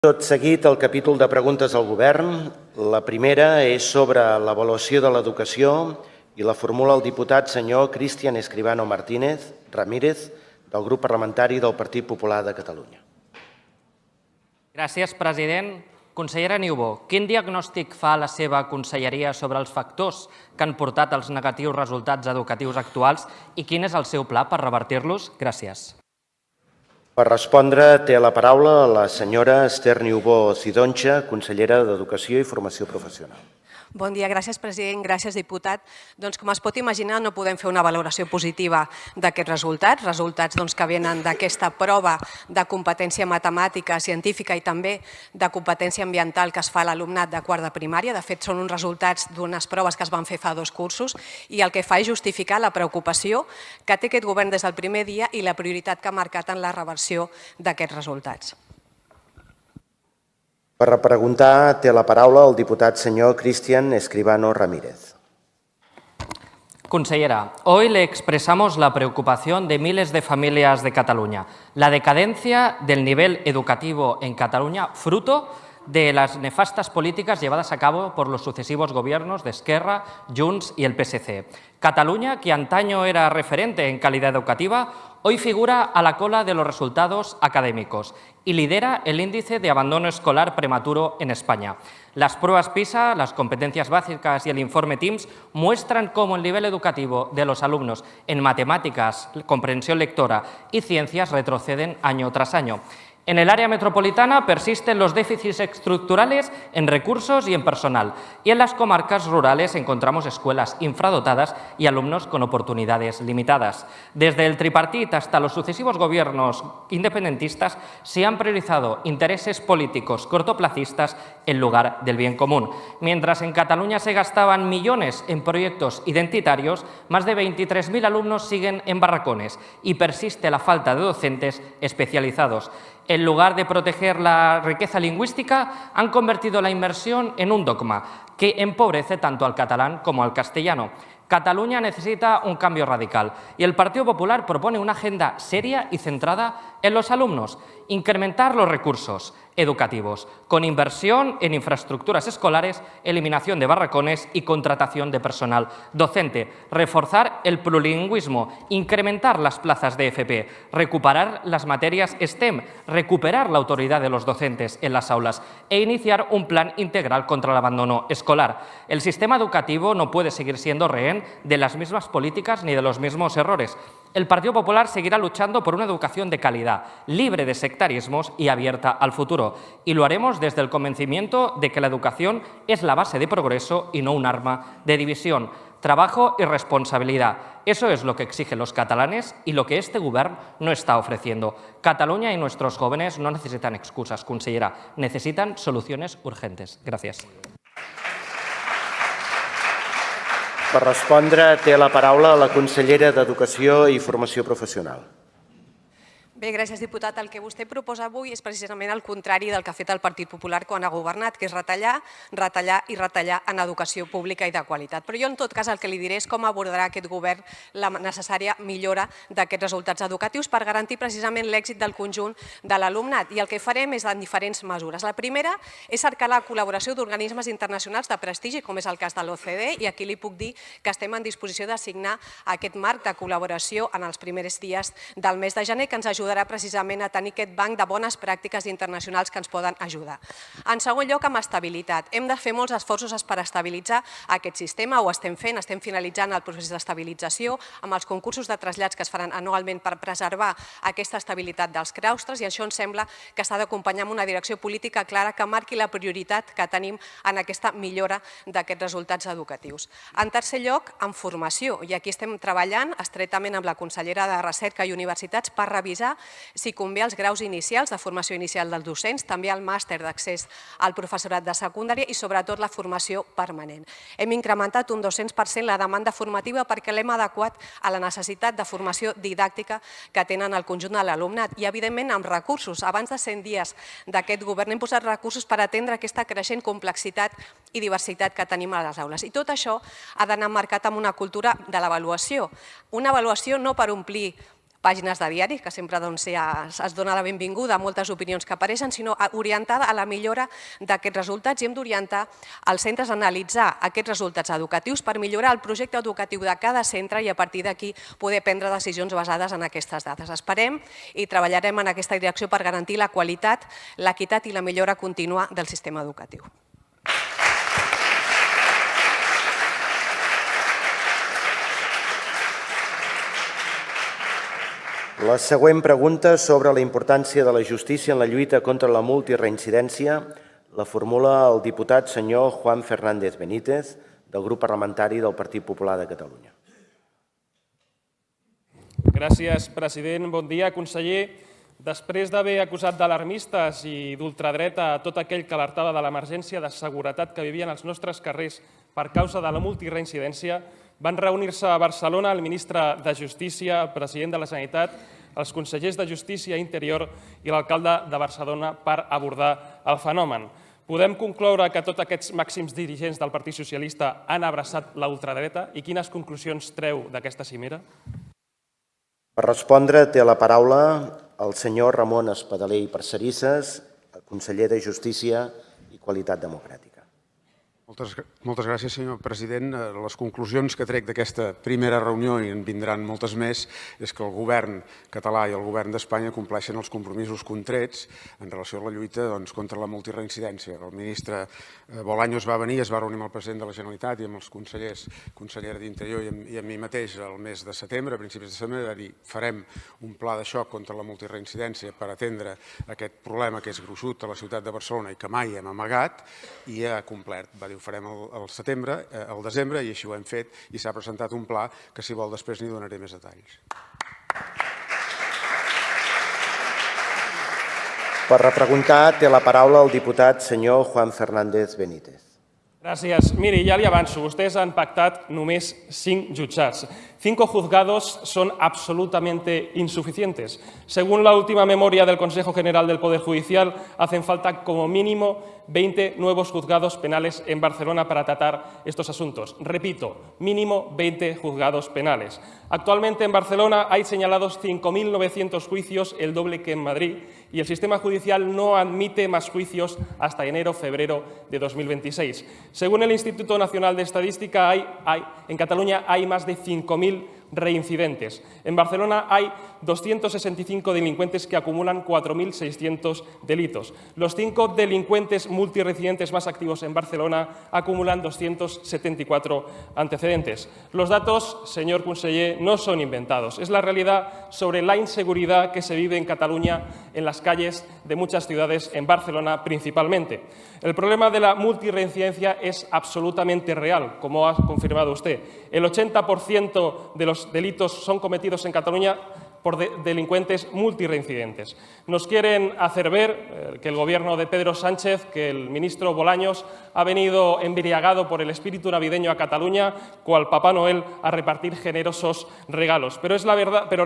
Tot seguit, el capítol de preguntes al govern. La primera és sobre l'avaluació de l'educació i la formula el diputat senyor Cristian Escribano Ramírez, del grup parlamentari del Partit Popular de Catalunya. Gràcies, president. Consellera Niubó, quin diagnòstic fa la seva conselleria sobre els factors que han portat els negatius resultats educatius actuals i quin és el seu pla per revertir-los? Gràcies. Per respondre, té la paraula la senyora Esther Niubó Cidoncha, consellera d'Educació i Formació Professional. Bon dia, gràcies president, gràcies diputat. Doncs com es pot imaginar no podem fer una valoració positiva d'aquests resultats que venen d'aquesta prova de competència matemàtica, científica i també de competència ambiental que es fa a l'alumnat de quart de primària. De fet, són uns resultats d'unes proves que es van fer fa 2 cursos i el que fa és justificar la preocupació que té aquest govern des del primer dia i la prioritat que ha marcat en la reversió d'aquests resultats. Per preguntar, té la paraula el diputat senyor Cristian Escribano Ramírez. Consellera, hoy le expresamos la preocupación de miles de familias de Cataluña. La decadencia del nivel educativo en Cataluña, fruto de las nefastas políticas llevadas a cabo por los sucesivos gobiernos de Esquerra, Junts y el PSC. Cataluña, que antaño era referente en calidad educativa, hoy figura a la cola de los resultados académicos y lidera el índice de abandono escolar prematuro en España. Las pruebas PISA, las competencias básicas y el informe TIMSS muestran cómo el nivel educativo de los alumnos en matemáticas, comprensión lectora y ciencias retroceden año tras año. En el área metropolitana persisten los déficits estructurales en recursos y en personal, y en las comarcas rurales encontramos escuelas infradotadas y alumnos con oportunidades limitadas. Desde el tripartit hasta los sucesivos gobiernos independentistas se han priorizado intereses políticos cortoplacistas en lugar del bien común. Mientras en Cataluña se gastaban millones en proyectos identitarios, más de 23.000 alumnos siguen en barracones y persiste la falta de docentes especializados. En lugar de proteger la riqueza lingüística, han convertido la inmersión en un dogma que empobrece tanto al catalán como al castellano. Cataluña necesita un cambio radical y el Partido Popular propone una agenda seria y centrada en los alumnos, incrementar los recursos educativos, con inversión en infraestructuras escolares, eliminación de barracones y contratación de personal docente, reforzar el plurilingüismo, incrementar las plazas de FP, recuperar las materias STEM, recuperar la autoridad de los docentes en las aulas e iniciar un plan integral contra el abandono escolar. El sistema educativo no puede seguir siendo rehén de las mismas políticas ni de los mismos errores. El Partido Popular seguirá luchando por una educación de calidad, libre de sectarismos y abierta al futuro. Y lo haremos desde el convencimiento de que la educación es la base de progreso y no un arma de división. Trabajo y responsabilidad. Eso es lo que exigen los catalanes y lo que este govern no está ofreciendo. Cataluña y nuestros jóvenes no necesitan excusas, consellera. Necesitan soluciones urgentes. Gracias. Per respondre, té la paraula la consellera d'Educació i Formació Professional. Bé, gràcies, diputat. El que vostè proposa avui és precisament el contrari del que ha fet el Partit Popular quan ha governat, que és retallar, retallar i retallar en educació pública i de qualitat. Però jo, en tot cas, el que li diré és com abordarà aquest govern la necessària millora d'aquests resultats educatius per garantir precisament l'èxit del conjunt de l'alumnat. I el que farem és en diferents mesures. La primera és cercar la col·laboració d'organismes internacionals de prestigi, com és el cas de l'OCDE, i aquí li puc dir que estem en disposició de signar aquest marc de col·laboració en els primers dies del mes de gener, que ens ajudarà precisament a tenir aquest banc de bones pràctiques internacionals que ens poden ajudar. En segon lloc, amb estabilitat. Hem de fer molts esforços per estabilitzar aquest sistema, ho estem fent, estem finalitzant el procés d'estabilització amb els concursos de trasllats que es faran anualment per preservar aquesta estabilitat dels claustres i això ens sembla que s'ha d'acompanyar amb una direcció política clara que marqui la prioritat que tenim en aquesta millora d'aquests resultats educatius. En tercer lloc, en formació, i aquí estem treballant estretament amb la consellera de Recerca i Universitats per revisar si convé els graus inicials de formació inicial dels docents, també el màster d'accés al professorat de secundària i sobretot la formació permanent. Hem incrementat un 200% la demanda formativa perquè l'hem adequat a la necessitat de formació didàctica que tenen el conjunt de l'alumnat i, evidentment, amb recursos. Abans de 100 dies d'aquest govern hem posat recursos per atendre aquesta creixent complexitat i diversitat que tenim a les aules. I tot això ha d'anar marcat amb una cultura de l'avaluació. Una avaluació no per omplir pàgines de diari, que sempre es dona la benvinguda a moltes opinions que apareixen, sinó orientada a la millora d'aquests resultats, i hem d'orientar els centres a analitzar aquests resultats educatius per millorar el projecte educatiu de cada centre i a partir d'aquí poder prendre decisions basades en aquestes dades. Esperem i treballarem en aquesta direcció per garantir la qualitat, l'equitat i la millora contínua del sistema educatiu. La següent pregunta sobre la importància de la justícia en la lluita contra la multireincidència la formula el diputat senyor Juan Fernández Benítez, del grup parlamentari del Partit Popular de Catalunya. Gràcies, president. Bon dia, conseller. Després d'haver acusat d'alarmistes i d'ultradreta a tot aquell que alertava de l'emergència de seguretat que vivien als nostres carrers per causa de la multireincidència, van reunir-se a Barcelona el ministre de Justícia, el president de la Generalitat, els consellers de Justícia i Interior i l'alcalde de Barcelona per abordar el fenomen. Podem concloure que tots aquests màxims dirigents del Partit Socialista han abraçat la ultradreta i quines conclusions treu d'aquesta cimera? Per respondre té la paraula el senyor Ramon Espadaler i Parcerisses, conseller de Justícia i Qualitat Democràtica. Moltes gràcies, senyor president. Les conclusions que trec d'aquesta primera reunió, i en vindran moltes més, és que el govern català i el govern d'Espanya compleixen els compromisos contrets en relació a la lluita contra la multireincidència. El ministre Bolaños va venir, es va reunir amb el president de la Generalitat i amb els consellera d'Interior i amb mi mateix el mes de setembre, a principis de setembre, va dir farem un pla de xoc contra la multireincidència per atendre aquest problema que és gruixut a la ciutat de Barcelona i que mai hem amagat, i ha complert. Va dir ho farem al desembre, i així ho hem fet, i s'ha presentat un pla que, si vol, després n'hi donaré més detalls. Per repreguntar té la paraula el diputat senyor Juan Fernández Benítez. Gràcies. Miri, ja li avanço, vostès han pactat només 5 jutjats. 5 juzgados son absolutamente insuficientes. Según la última memoria del Consejo General del Poder Judicial, hacen falta como mínimo 20 nuevos juzgados penales en Barcelona para tratar estos asuntos. Repito, mínimo 20 juzgados penales. Actualmente en Barcelona hay señalados 5.900 juicios, el doble que en Madrid, y el sistema judicial no admite más juicios hasta enero-febrero de 2026. Según el Instituto Nacional de Estadística, en Cataluña hay más de 5.000 reincidentes. En Barcelona hay 265 delincuentes que acumulan 4.600 delitos. Los 5 delincuentes multireincidentes más activos en Barcelona acumulan 274 antecedentes. Los datos, señor conseller, no son inventados. Es la realidad sobre la inseguridad que se vive en Cataluña, en las calles de muchas ciudades, en Barcelona principalmente. El problema de la multirreincidencia es absolutamente real, como ha confirmado usted. El 80% de los delitos son cometidos en Cataluña por delincuentes multireincidentes. Nos quieren hacer ver que el gobierno de Pedro Sánchez, que el ministro Bolaños ha venido embriagado por el espíritu navideño a Cataluña, cual Papá Noel, a repartir generosos regalos. Pero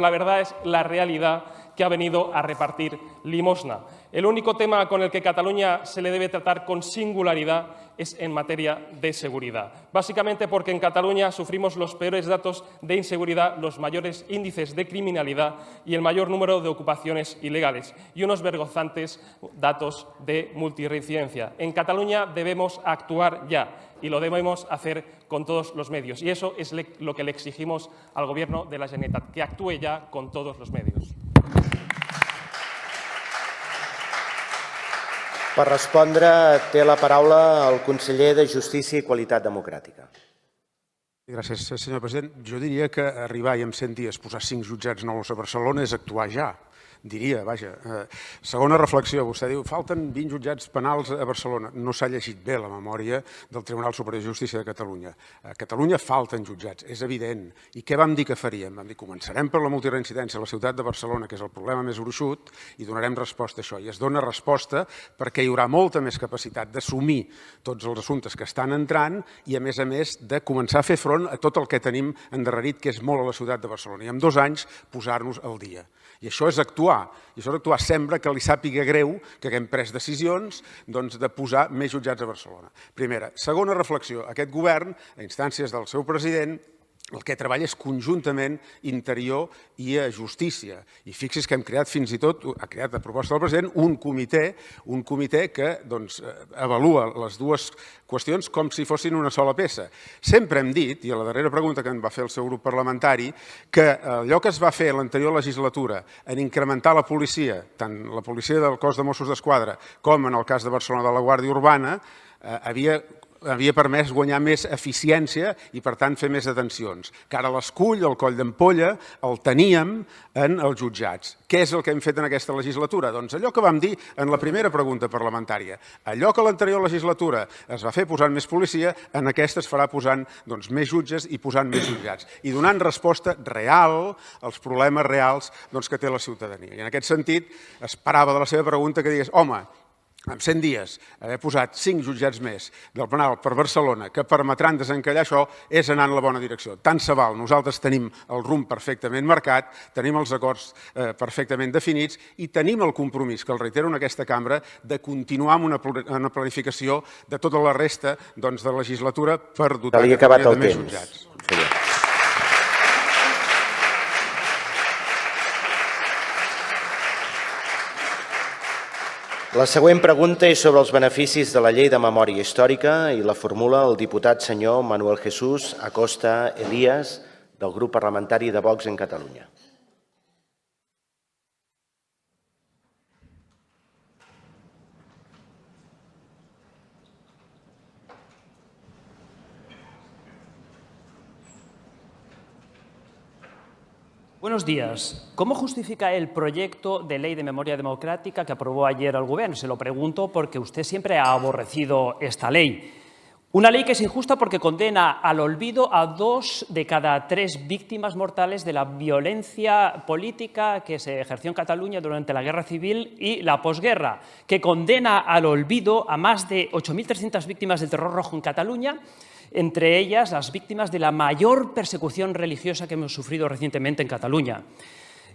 la verdad es la realidad, que ha venido a repartir limosna. El único tema con el que Cataluña se le debe tratar con singularidad es en materia de seguridad. Básicamente porque en Cataluña sufrimos los peores datos de inseguridad, los mayores índices de criminalidad y el mayor número de ocupaciones ilegales y unos vergonzantes datos de multirreincidencia. En Cataluña debemos actuar ya y lo debemos hacer con todos los medios. Y eso es lo que le exigimos al Gobierno de la Generalitat, que actúe ya con todos los medios. Per respondre té la paraula el conseller de Justícia i Qualitat Democràtica. Gràcies, senyor president. Jo diria que arribar i en 100 dies posar 5 jutjats nous a Barcelona és actuar ja. Diria, vaja. Segona reflexió, vostè diu, falten 20 jutjats penals a Barcelona. No s'ha llegit bé la memòria del Tribunal Superior de Justícia de Catalunya. A Catalunya falten jutjats, és evident. I què vam dir que faríem? Vam dir, començarem per la multireincidència a la ciutat de Barcelona, que és el problema més gruixut, i donarem resposta a això. I es dona resposta perquè hi haurà molta més capacitat d'assumir tots els assumptes que estan entrant i, a més, de començar a fer front a tot el que tenim endarrerit, que és molt a la ciutat de Barcelona. I en 2 anys posar-nos al dia. I això és actuar. I això és actuar. Sembla que li sàpiga greu que haguem pres decisions de posar més jutjats a Barcelona. Primera. Segona reflexió. Aquest govern, a instàncies del seu president, el que treballa és conjuntament Interior i Justícia. I fixi's que hem creat fins i tot, ha creat a proposta del president, un comitè que avalua les dues qüestions com si fossin una sola peça. Sempre hem dit, i a la darrera pregunta que em va fer el seu grup parlamentari, que allò que es va fer a l'anterior legislatura en incrementar la policia, tant la policia del cos de Mossos d'Esquadra com en el cas de Barcelona de la Guàrdia Urbana, havia permès guanyar més eficiència i, per tant, fer més detencions. Que ara l'escull, el coll d'ampolla, el teníem en els jutjats. Què és el que hem fet en aquesta legislatura? Doncs allò que vam dir en la primera pregunta parlamentària. Allò que a l'anterior legislatura es va fer posant més policia, en aquesta es farà posant més jutges i posant més jutjats. I donant resposta real als problemes reals que té la ciutadania. I en aquest sentit, esperava de la seva pregunta que digués, home, en 100 dies, haver posat 5 jutjats més del penal per Barcelona que permetran desencallar això és anar en la bona direcció. Tant se val, nosaltres tenim el rumb perfectament marcat, tenim els acords perfectament definits i tenim el compromís, que el reitero en aquesta cambra, de continuar amb una planificació de tota la resta de legislatura per dotar de més jutjats. La següent pregunta és sobre els beneficis de la llei de memòria històrica i la formula el diputat senyor Manuel Jesús Acosta Elías, del grup parlamentari de Vox en Catalunya. Buenos días. ¿Cómo justifica el proyecto de ley de memoria democrática que aprobó ayer el Gobierno? Se lo pregunto porque usted siempre ha aborrecido esta ley. Una ley que es injusta porque condena al olvido a 2 de cada 3 víctimas mortales de la violencia política que se ejerció en Cataluña durante la Guerra Civil y la posguerra, que condena al olvido a más de 8.300 víctimas del terror rojo en Cataluña, entre ellas las víctimas de la mayor persecución religiosa que hemos sufrido recientemente en Cataluña.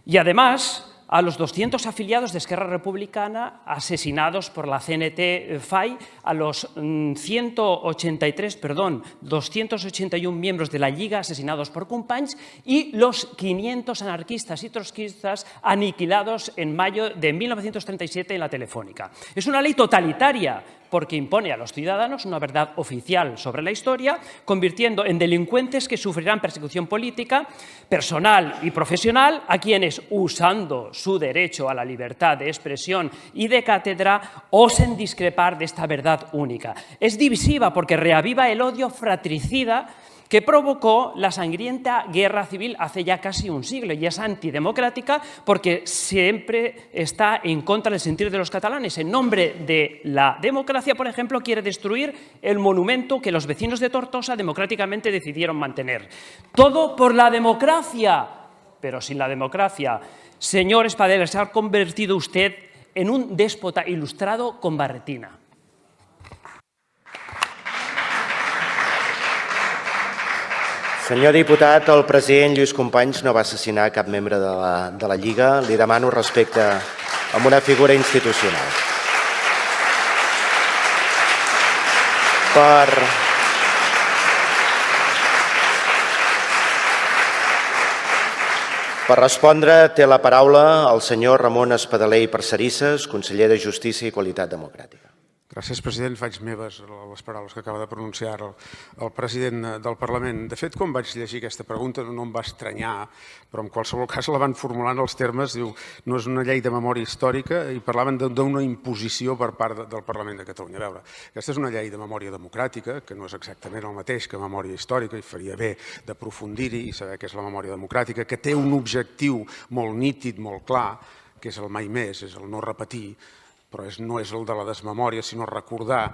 Y además, a los 200 afiliados de Esquerra Republicana asesinados por la CNT-FAI, a los 281 miembros de la Lliga asesinados por Companys y los 500 anarquistas y trotskistas aniquilados en mayo de 1937 en la Telefónica. Es una ley totalitaria porque impone a los ciudadanos una verdad oficial sobre la historia, convirtiendo en delincuentes que sufrirán persecución política, personal y profesional a quienes, usando su derecho a la libertad de expresión y de cátedra, osen discrepar de esta verdad única. Es divisiva porque reaviva el odio fratricida que provocó la sangrienta guerra civil hace ya casi un siglo, y es antidemocrática porque siempre está en contra del sentir de los catalanes. En nombre de la democracia, por ejemplo, quiere destruir el monumento que los vecinos de Tortosa democráticamente decidieron mantener. Todo por la democracia, pero sin la democracia. Señor Espadeler, se ha convertido usted en un déspota ilustrado con barretina. Senyor diputat, el president Lluís Companys no va assassinar cap membre de la Lliga. Li demano respecte a una figura institucional. Per respondre, té la paraula el senyor Ramon Espadaler i Parcerisses, conseller de Justícia i Qualitat Democràtica. Gràcies, president. Faig meves les paraules que acaba de pronunciar el president del Parlament. De fet, quan vaig llegir aquesta pregunta no em va estranyar, però en qualsevol cas la van formular en els termes, diu, no és una llei de memòria històrica, i parlaven d'una imposició per part del Parlament de Catalunya. A veure, aquesta és una llei de memòria democràtica, que no és exactament el mateix que memòria històrica, i faria bé d'aprofundir-hi i saber què és la memòria democràtica, que té un objectiu molt nítid, molt clar, que és el mai més, és el no repetir, però no és el de la desmemòria, sinó recordar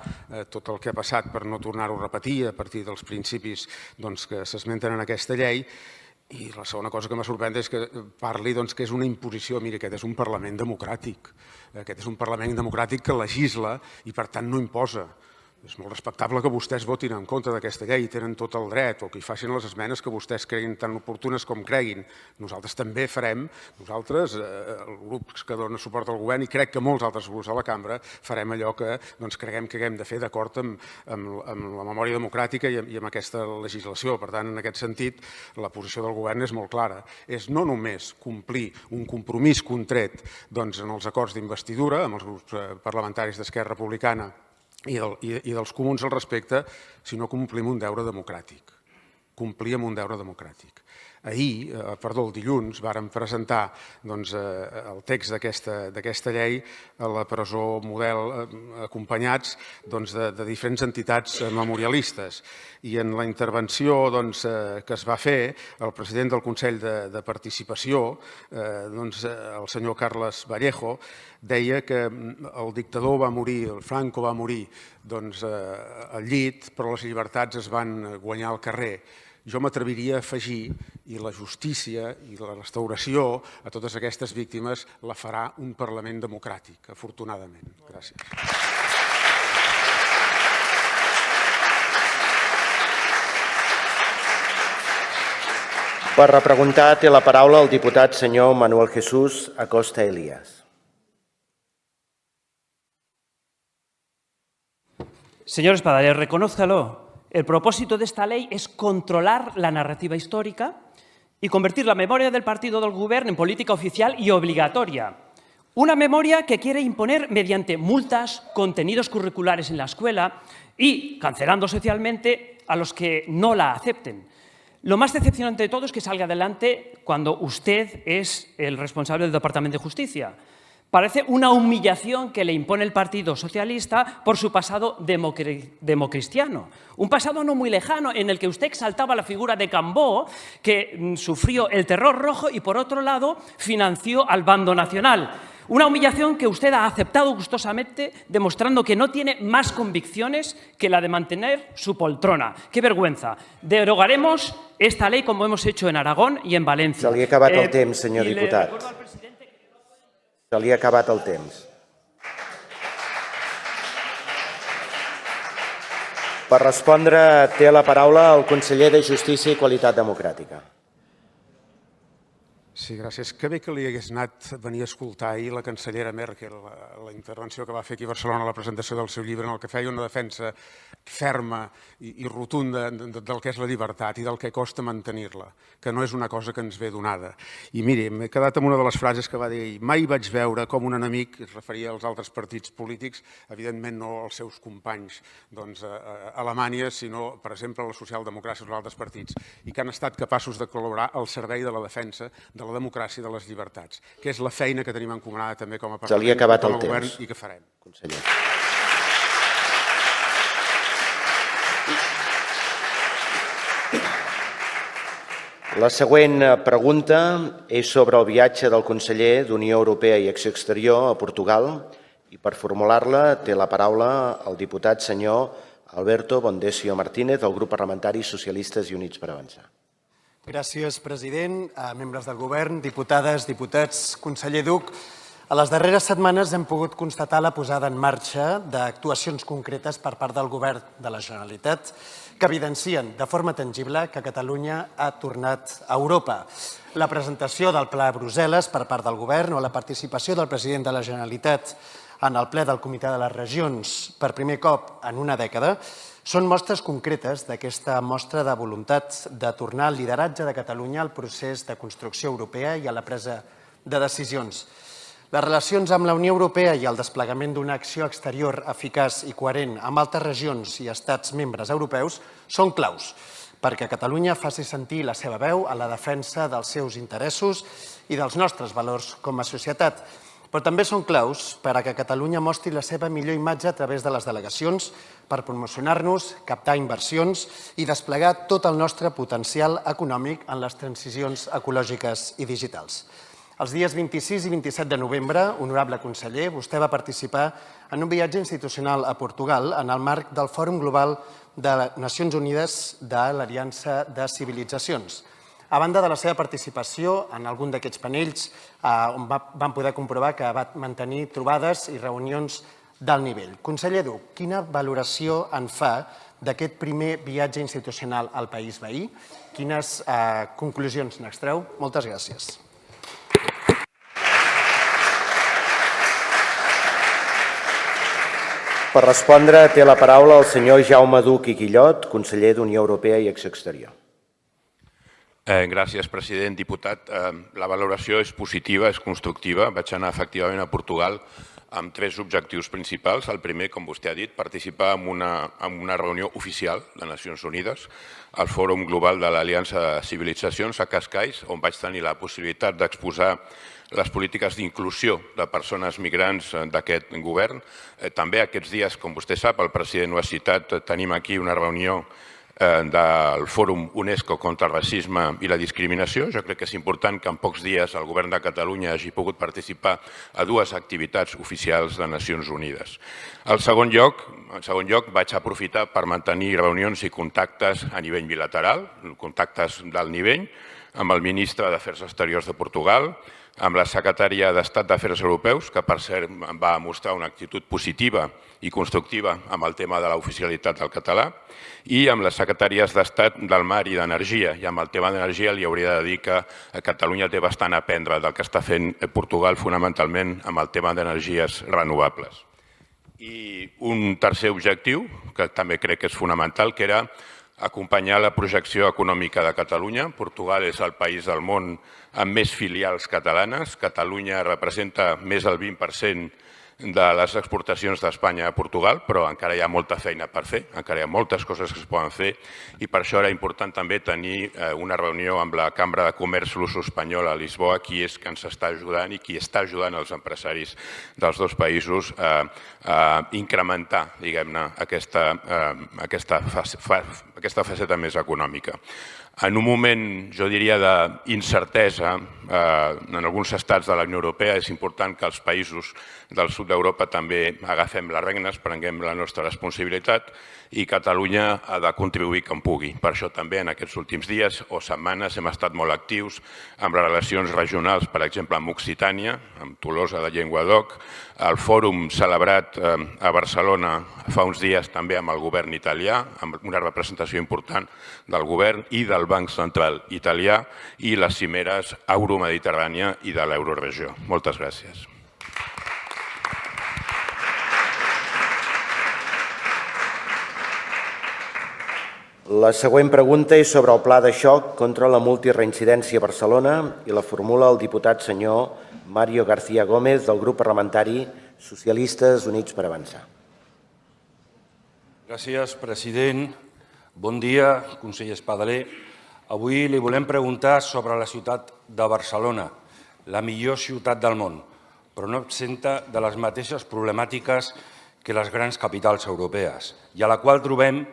tot el que ha passat per no tornar-ho a repetir a partir dels principis que s'esmenten en aquesta llei. I la segona cosa que m'ha sorprès és que parli que és una imposició. Miri, aquest és un Parlament democràtic. Aquest és un Parlament democràtic que legisla i, per tant, no imposa. és molt respectable que vostès votin en contra d'aquesta llei, tenen tot el dret, o que hi facin les esmenes que vostès creguin tan oportunes com creguin. Nosaltres també farem, nosaltres, el grup que dona suport al govern, i crec que molts altres grups a la cambra, farem allò que creguem que hem de fer d'acord amb la memòria democràtica i amb aquesta legislació. Per tant, en aquest sentit, la posició del govern és molt clara. És no només complir un compromís contret en els acords d'investidura amb els grups parlamentaris d'Esquerra Republicana i dels comuns al respecte, sinó complir amb un deure democràtic. Complir amb un deure democràtic. El dilluns, vàrem presentar el text d'aquesta llei a la presó Model, acompanyats de diferents entitats memorialistes. I en la intervenció que es va fer, el president del Consell de Participació, el senyor Carles Vallejo, deia que el dictador va morir, el Franco va morir al llit, però les llibertats es van guanyar al carrer. Jo m'atreviria a afegir, i la justícia i la restauració a totes aquestes víctimes la farà un Parlament democràtic, afortunadament. Gràcies. Per repreguntar té la paraula el diputat senyor Manuel Jesús Acosta Elías. Señor Espadaler, reconózcalo. El propósito de esta ley es controlar la narrativa histórica y convertir la memoria del partido del Gobierno en política oficial y obligatoria. Una memoria que quiere imponer mediante multas, contenidos curriculares en la escuela y cancelando socialmente a los que no la acepten. Lo más decepcionante de todo es que salga adelante cuando usted es el responsable del Departamento de Justicia. Parece una humillación que le impone el Partido Socialista por su pasado democristiano. Un pasado no muy lejano en el que usted exaltaba la figura de Cambó, que sufrió el terror rojo y, por otro lado, financió al bando nacional. Una humillación que usted ha aceptado gustosamente, demostrando que no tiene más convicciones que la de mantener su poltrona. ¡Qué vergüenza! Derogaremos esta ley como hemos hecho en Aragón y en Valencia. Se li ha acabat el temps, senyor diputat. Se li ha acabat el temps. Per respondre, té la paraula el conseller de Justícia i Qualitat Democràtica. Sí, gràcies. Que bé que li hagués anat a venir a escoltar ahir la cancellera Merkel, la intervenció que va fer aquí a Barcelona a la presentació del seu llibre, en el que feia una defensa ferma i rotunda del que és la llibertat i del que costa mantenir-la, que no és una cosa que ens ve donada. I miri, m'he quedat amb una de les frases que va dir ahir. Mai vaig veure com un enemic, es referia als altres partits polítics, evidentment no als seus companys a Alemanya, sinó, per exemple, a la socialdemocràcia o als altres partits, i que han estat capaços de col·laborar al servei de la defensa de la democràcia i de les llibertats, que és la feina que tenim encomanada també com a Parlament, com a govern i que farem. Conseller. La següent pregunta és sobre el viatge del conseller d'Unió Europea i Acció Exterior a Portugal i per formular-la té la paraula el diputat senyor Alberto Bondesio Martínez del grup parlamentari Socialistes i Units per Avançar. Gràcies, president, membres del govern, diputades, diputats, conseller Duch. A les darreres setmanes hem pogut constatar la posada en marxa d'actuacions concretes per part del govern de la Generalitat que evidencien de forma tangible que Catalunya ha tornat a Europa. La presentació del Pla a Brussel·les per part del govern o la participació del president de la Generalitat en el ple del Comitè de les Regions per primer cop en una dècada són mostres concretes d'aquesta mostra de voluntat de tornar al lideratge de Catalunya al procés de construcció europea i a la presa de decisions. Les relacions amb la Unió Europea i el desplegament d'una acció exterior eficaç i coherent amb altres regions i estats membres europeus són claus perquè Catalunya faci sentir la seva veu a la defensa dels seus interessos i dels nostres valors com a societat. Però també són claus per a que Catalunya mostri la seva millor imatge a través de les delegacions per promocionar-nos, captar inversions i desplegar tot el nostre potencial econòmic en les transicions ecològiques i digitals. Els dies 26 i 27 de novembre, honorable conseller, vostè va participar en un viatge institucional a Portugal en el marc del Fòrum Global de Nacions Unides de l'Aliança de Civilitzacions. A banda de la seva participació en algun d'aquests panells, on vam poder comprovar que va mantenir trobades i reunions d'alt nivell. Conseller Duch, quina valoració en fa d'aquest primer viatge institucional al país veí? Quines conclusions n'extreu? Moltes gràcies. Per respondre, té la paraula el senyor Jaume Duch i Guillot, conseller d'Unió Europea i Acció Exterior. Gràcies, president. Diputat, la valoració és positiva, és constructiva. Vaig anar efectivament a Portugal amb 3 objectius principals. El primer, com vostè ha dit, participar en una reunió oficial de Nacions Unides, al Fòrum Global de l'Aliança de Civilitzacions a Cascais, on vaig tenir la possibilitat d'exposar les polítiques d'inclusió de persones migrants d'aquest govern. També aquests dies, com vostè sap, el president ho ha citat, tenim aquí una reunió del Fòrum UNESCO contra el racisme i la discriminació. Jo crec que és important que en pocs dies el govern de Catalunya hagi pogut participar a 2 activitats oficials de Nacions Unides. En segon lloc, vaig aprofitar per mantenir reunions i contactes a nivell bilateral, contactes d'alt nivell, amb el ministre d'Afers Exteriors de Portugal, amb la secretària d'Estat d'Afers Europeus, que per cert va mostrar una actitud positiva i constructiva amb el tema de l'oficialitat del català, i amb les secretàries d'Estat del Mar i d'Energia. I amb el tema d'energia li hauria de dir que Catalunya té bastant a aprendre del que està fent Portugal fonamentalment amb el tema d'energies renovables. I un tercer objectiu, que també crec que és fonamental, que era acompanyar la projecció econòmica de Catalunya. Portugal és el país del món amb més filials catalanes. Catalunya representa més del 20% de les exportacions d'Espanya a Portugal, però encara hi ha molta feina per fer, encara hi ha moltes coses que es poden fer i per això era important també tenir una reunió amb la Cambra de Comerç Luso-Espanyol a Lisboa, qui és que ens està ajudant i qui està ajudant els empresaris dels 2 països a incrementar, diguem-ne, aquesta faceta més econòmica. En un moment, jo diria, d'incertesa en alguns estats de la Unió Europea, és important que els països del sud d'Europa també agafem les regnes, prenguem la nostra responsabilitat i Catalunya ha de contribuir com pugui. Per això també en aquests últims dies o setmanes hem estat molt actius amb les relacions regionals, per exemple, amb Occitània, amb Tolosa de Llenguadoc, el fòrum celebrat a Barcelona fa uns dies també amb el govern italià, amb una representació important del govern i del Banc Central italià i les cimeres euromediterrània i de l'euroregió. Moltes gràcies. La següent pregunta és sobre el pla de xoc contra la multireincidència a Barcelona i la formula el diputat senyor Mario García Gómez del grup parlamentari Socialistes Units per Avançar. Gràcies, president. Bon dia, conseller Espadaler. Avui li volem preguntar sobre la ciutat de Barcelona, la millor ciutat del món, però no absenta de les mateixes problemàtiques que les grans capitals europees, i a la qual trobem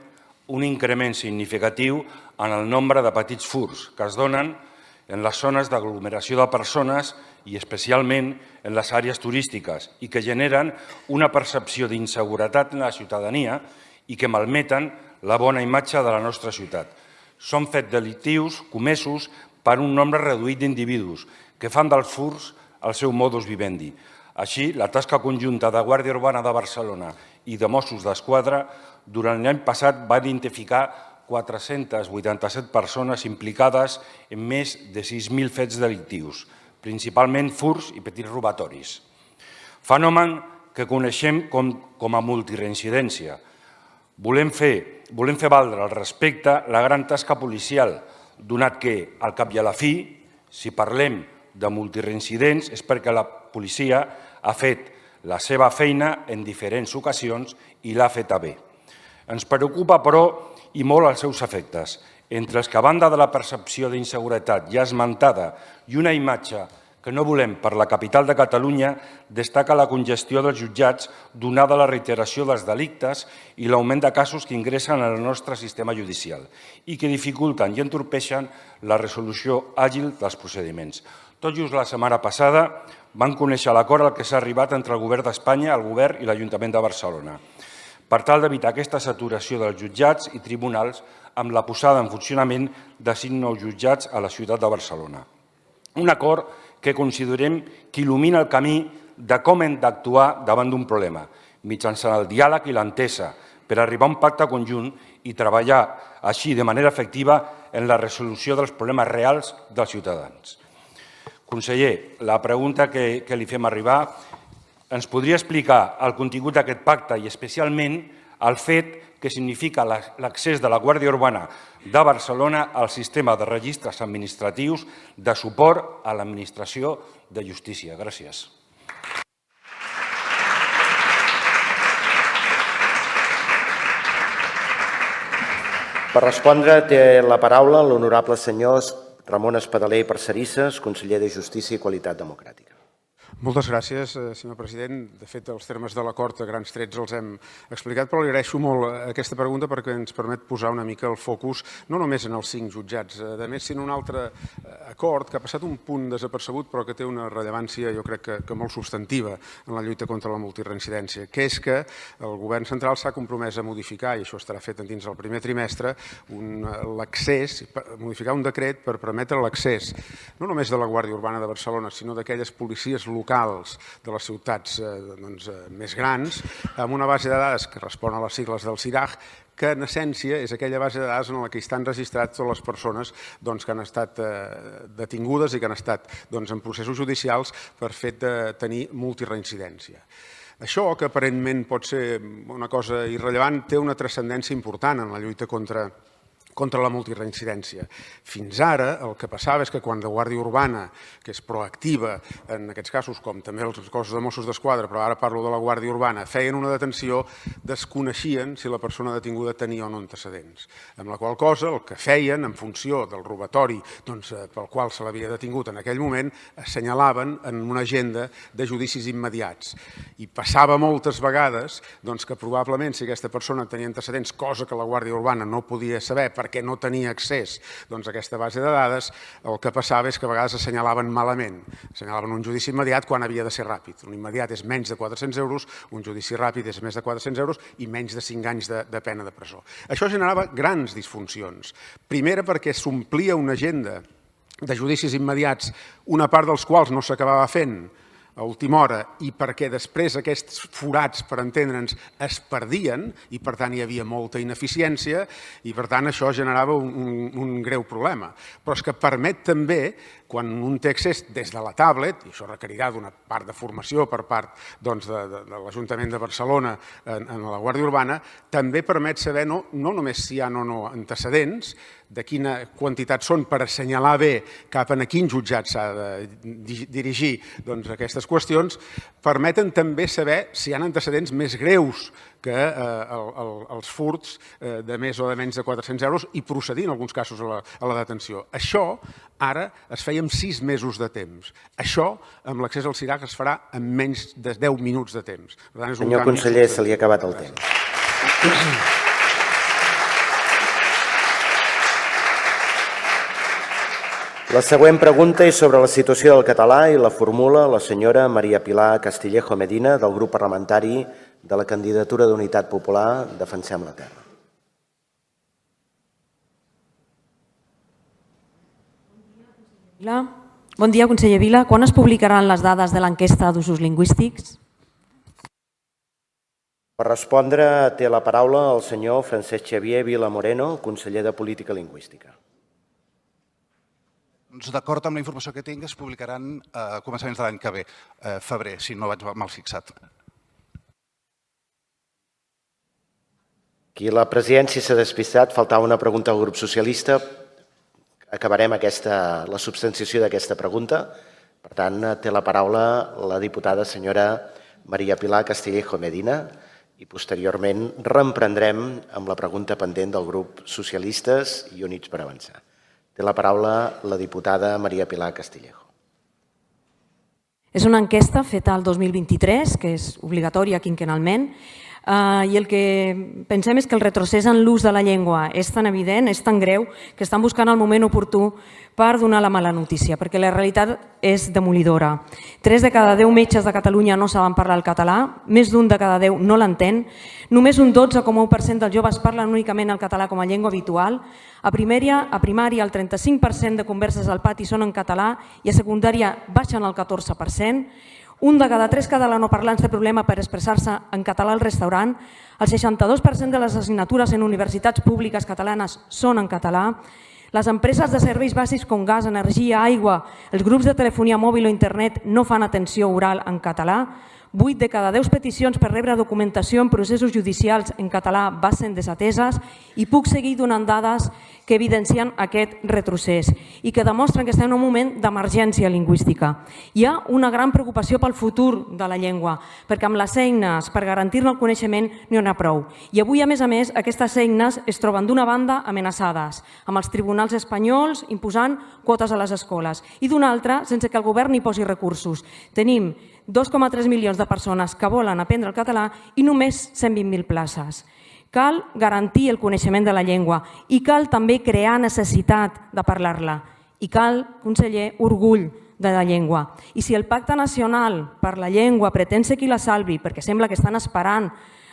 un increment significatiu en el nombre de petits furts que es donen en les zones d'aglomeració de persones i especialment en les àrees turístiques i que generen una percepció d'inseguretat en la ciutadania i que malmeten la bona imatge de la nostra ciutat. Són fets delictius comesos per un nombre reduït d'individus que fan dels furts el seu modus vivendi. Així, la tasca conjunta de Guàrdia Urbana de Barcelona i de Mossos d'Esquadra durant l'any passat va identificar 487 persones implicades en més de 6.000 fets delictius, principalment furts i petits robatoris. Fenomen que coneixem com a multireincidència. Volem fer valdre al respecte la gran tasca policial, donat que, al cap i a la fi, si parlem de multireincidents és perquè la policia ha fet la seva feina en diferents ocasions i l'ha feta bé. Ens preocupa, però, i molt els seus efectes, entre els que, a banda de la percepció d'inseguretat ja esmentada i una imatge que no volem per la capital de Catalunya, destaca la congestió dels jutjats donada la reiteració dels delictes i l'augment de casos que ingressen al nostre sistema judicial i que dificulten i entorpeixen la resolució àgil dels procediments. Tot just la setmana passada van conèixer l'acord al que s'ha arribat entre el Govern d'Espanya, el Govern i l'Ajuntament de Barcelona, per tal d'evitar aquesta saturació dels jutjats i tribunals amb la posada en funcionament de 5 nous jutjats a la ciutat de Barcelona. Un acord que considerem que il·lumina el camí de com hem d'actuar davant d'un problema. mitjançant el diàleg i l'entesa, per arribar a un pacte conjunt i treballar així de manera efectiva en la resolució dels problemes reals dels ciutadans. Conseller, la pregunta que li fem arribar, ens podria explicar el contingut d'aquest pacte i especialment el fet que significa l'accés de la Guàrdia Urbana de Barcelona al sistema de registres administratius de suport a l'administració de justícia. Gràcies. Per respondre té la paraula l'honorable senyor Ramon Espadaler i Parcerisses, conseller de Justícia i Qualitat Democràtica. Moltes gràcies, senyor president. De fet, els termes de l'acord a grans trets els hem explicat, però li agraeixo molt aquesta pregunta perquè ens permet posar una mica el focus no només en els 5 jutjats, a més, sinó un altre acord que ha passat un punt desapercebut però que té una rellevància, jo crec que molt substantiva en la lluita contra la multireincidència, que és que el govern central s'ha compromès a modificar, i això estarà fet dins del primer trimestre, l'accés, modificar un decret per permetre l'accés no només de la Guàrdia Urbana de Barcelona, sinó d'aquelles policies locals de les ciutats més grans, amb una base de dades que respon a les sigles del CIRAG, que en essència és aquella base de dades en la que estan registrats totes les persones que han estat detingudes i que han estat en processos judicials per fet de tenir multireincidència. Això, que aparentment pot ser una cosa irrellevant, té una transcendència important en la lluita contra la multireincidència. Fins ara el que passava és que quan la Guàrdia Urbana, que és proactiva en aquests casos, com també els cossos de Mossos d'Esquadra, però ara parlo de la Guàrdia Urbana, feien una detenció, desconeixien si la persona detinguda tenia o no antecedents. Amb la qual cosa el que feien, en funció del robatori pel qual se l'havia detingut en aquell moment, assenyalaven en una agenda de judicis immediats. I passava moltes vegades que probablement si aquesta persona tenia antecedents, cosa que la Guàrdia Urbana no podia saber perquè no tenia accés a aquesta base de dades, el que passava és que a vegades assenyalaven malament. Assenyalaven un judici immediat quan havia de ser ràpid. Un immediat és menys de 400 euros, un judici ràpid és més de 400 euros i menys de 5 anys de pena de presó. Això generava grans disfuncions. Primera, perquè s'omplia una agenda de judicis immediats, una part dels quals no s'acabava fent a última hora, i perquè després aquests forats, per entendre'ns, es perdien i per tant hi havia molta ineficiència i per tant això generava un greu problema. Però és que permet també, quan un té accés des de la tablet, i això requerirà d'una part de formació per part de l'Ajuntament de Barcelona en la Guàrdia Urbana, també permet saber no només si hi ha o no antecedents, de quina quantitat són per assenyalar bé cap a quin jutjat s'ha de dirigir aquestes qüestions, permeten també saber si hi ha antecedents més greus que els furts de més o de menys de 400 euros i procedir en alguns casos a la detenció. Això ara es feia en 6 mesos de temps. Això, amb l'accés al CIRAG, es farà en menys de 10 minuts de temps. Senyor conseller, se li ha acabat el temps. La següent pregunta és sobre la situació del català i la formula la senyora Maria Pilar Castillejo Medina, del grup parlamentari de la candidatura d'Unitat Popular Defensem la Terra. Bon dia, conseller Vila. Quan es publicaran les dades de l'enquesta d'usos lingüístics? Per respondre té la paraula el senyor Francesc Xavier Vila Moreno, conseller de Política Lingüística. D'acord amb la informació que tinc, es publicaran a començaments de l'any que ve, febrer, si no vaig mal fixat. Aquí la presidència s'ha despistat, faltava una pregunta al grup socialista. Acabarem la substanciació d'aquesta pregunta. Per tant, té la paraula la diputada senyora Maria Pilar Castillejo Medina i posteriorment reemprendrem amb la pregunta pendent del grup socialistes i Units per Avançar. Té la paraula la diputada Maria Pilar Castillejo. És una enquesta feta el 2023, que és obligatòria quinquennalment, i el que pensem és que el retrocés en l'ús de la llengua és tan evident, és tan greu, que estan buscant el moment oportú per donar la mala notícia, perquè la realitat és demolidora. 3 de cada 10 metges de Catalunya no saben parlar el català, més d'un de cada 10 no l'entén, només un 12,1% dels joves parlen únicament el català com a llengua habitual, a primària el 35% de converses al pati són en català i a secundària baixen al 14%, Un de cada 3 catalanoparlants té problema per expressar-se en català al restaurant, el 62% de les assignatures en universitats públiques catalanes són en català, les empreses de serveis bàsics com gas, energia, aigua, els grups de telefonia mòbil o internet no fan atenció oral en català, 8 de cada 10 peticions per rebre documentació en processos judicials en català van sent desateses i puc seguir donant dades que evidencien aquest retrocés i que demostren que estem en un moment d'emergència lingüística. Hi ha una gran preocupació pel futur de la llengua, perquè amb les eines per garantir-ne el coneixement n'hi ha prou. I avui, a més, aquestes eines es troben d'una banda amenaçades, amb els tribunals espanyols imposant quotes a les escoles i d'una altra sense que el govern hi posi recursos. Tenim 2,3 milions de persones que volen aprendre el català i només 120.000 places. Cal garantir el coneixement de la llengua i cal també crear necessitat de parlar-la. I cal, conseller, orgull de la llengua. I si el Pacte Nacional per la Llengua pretén ser qui la salvi, perquè sembla que estan esperant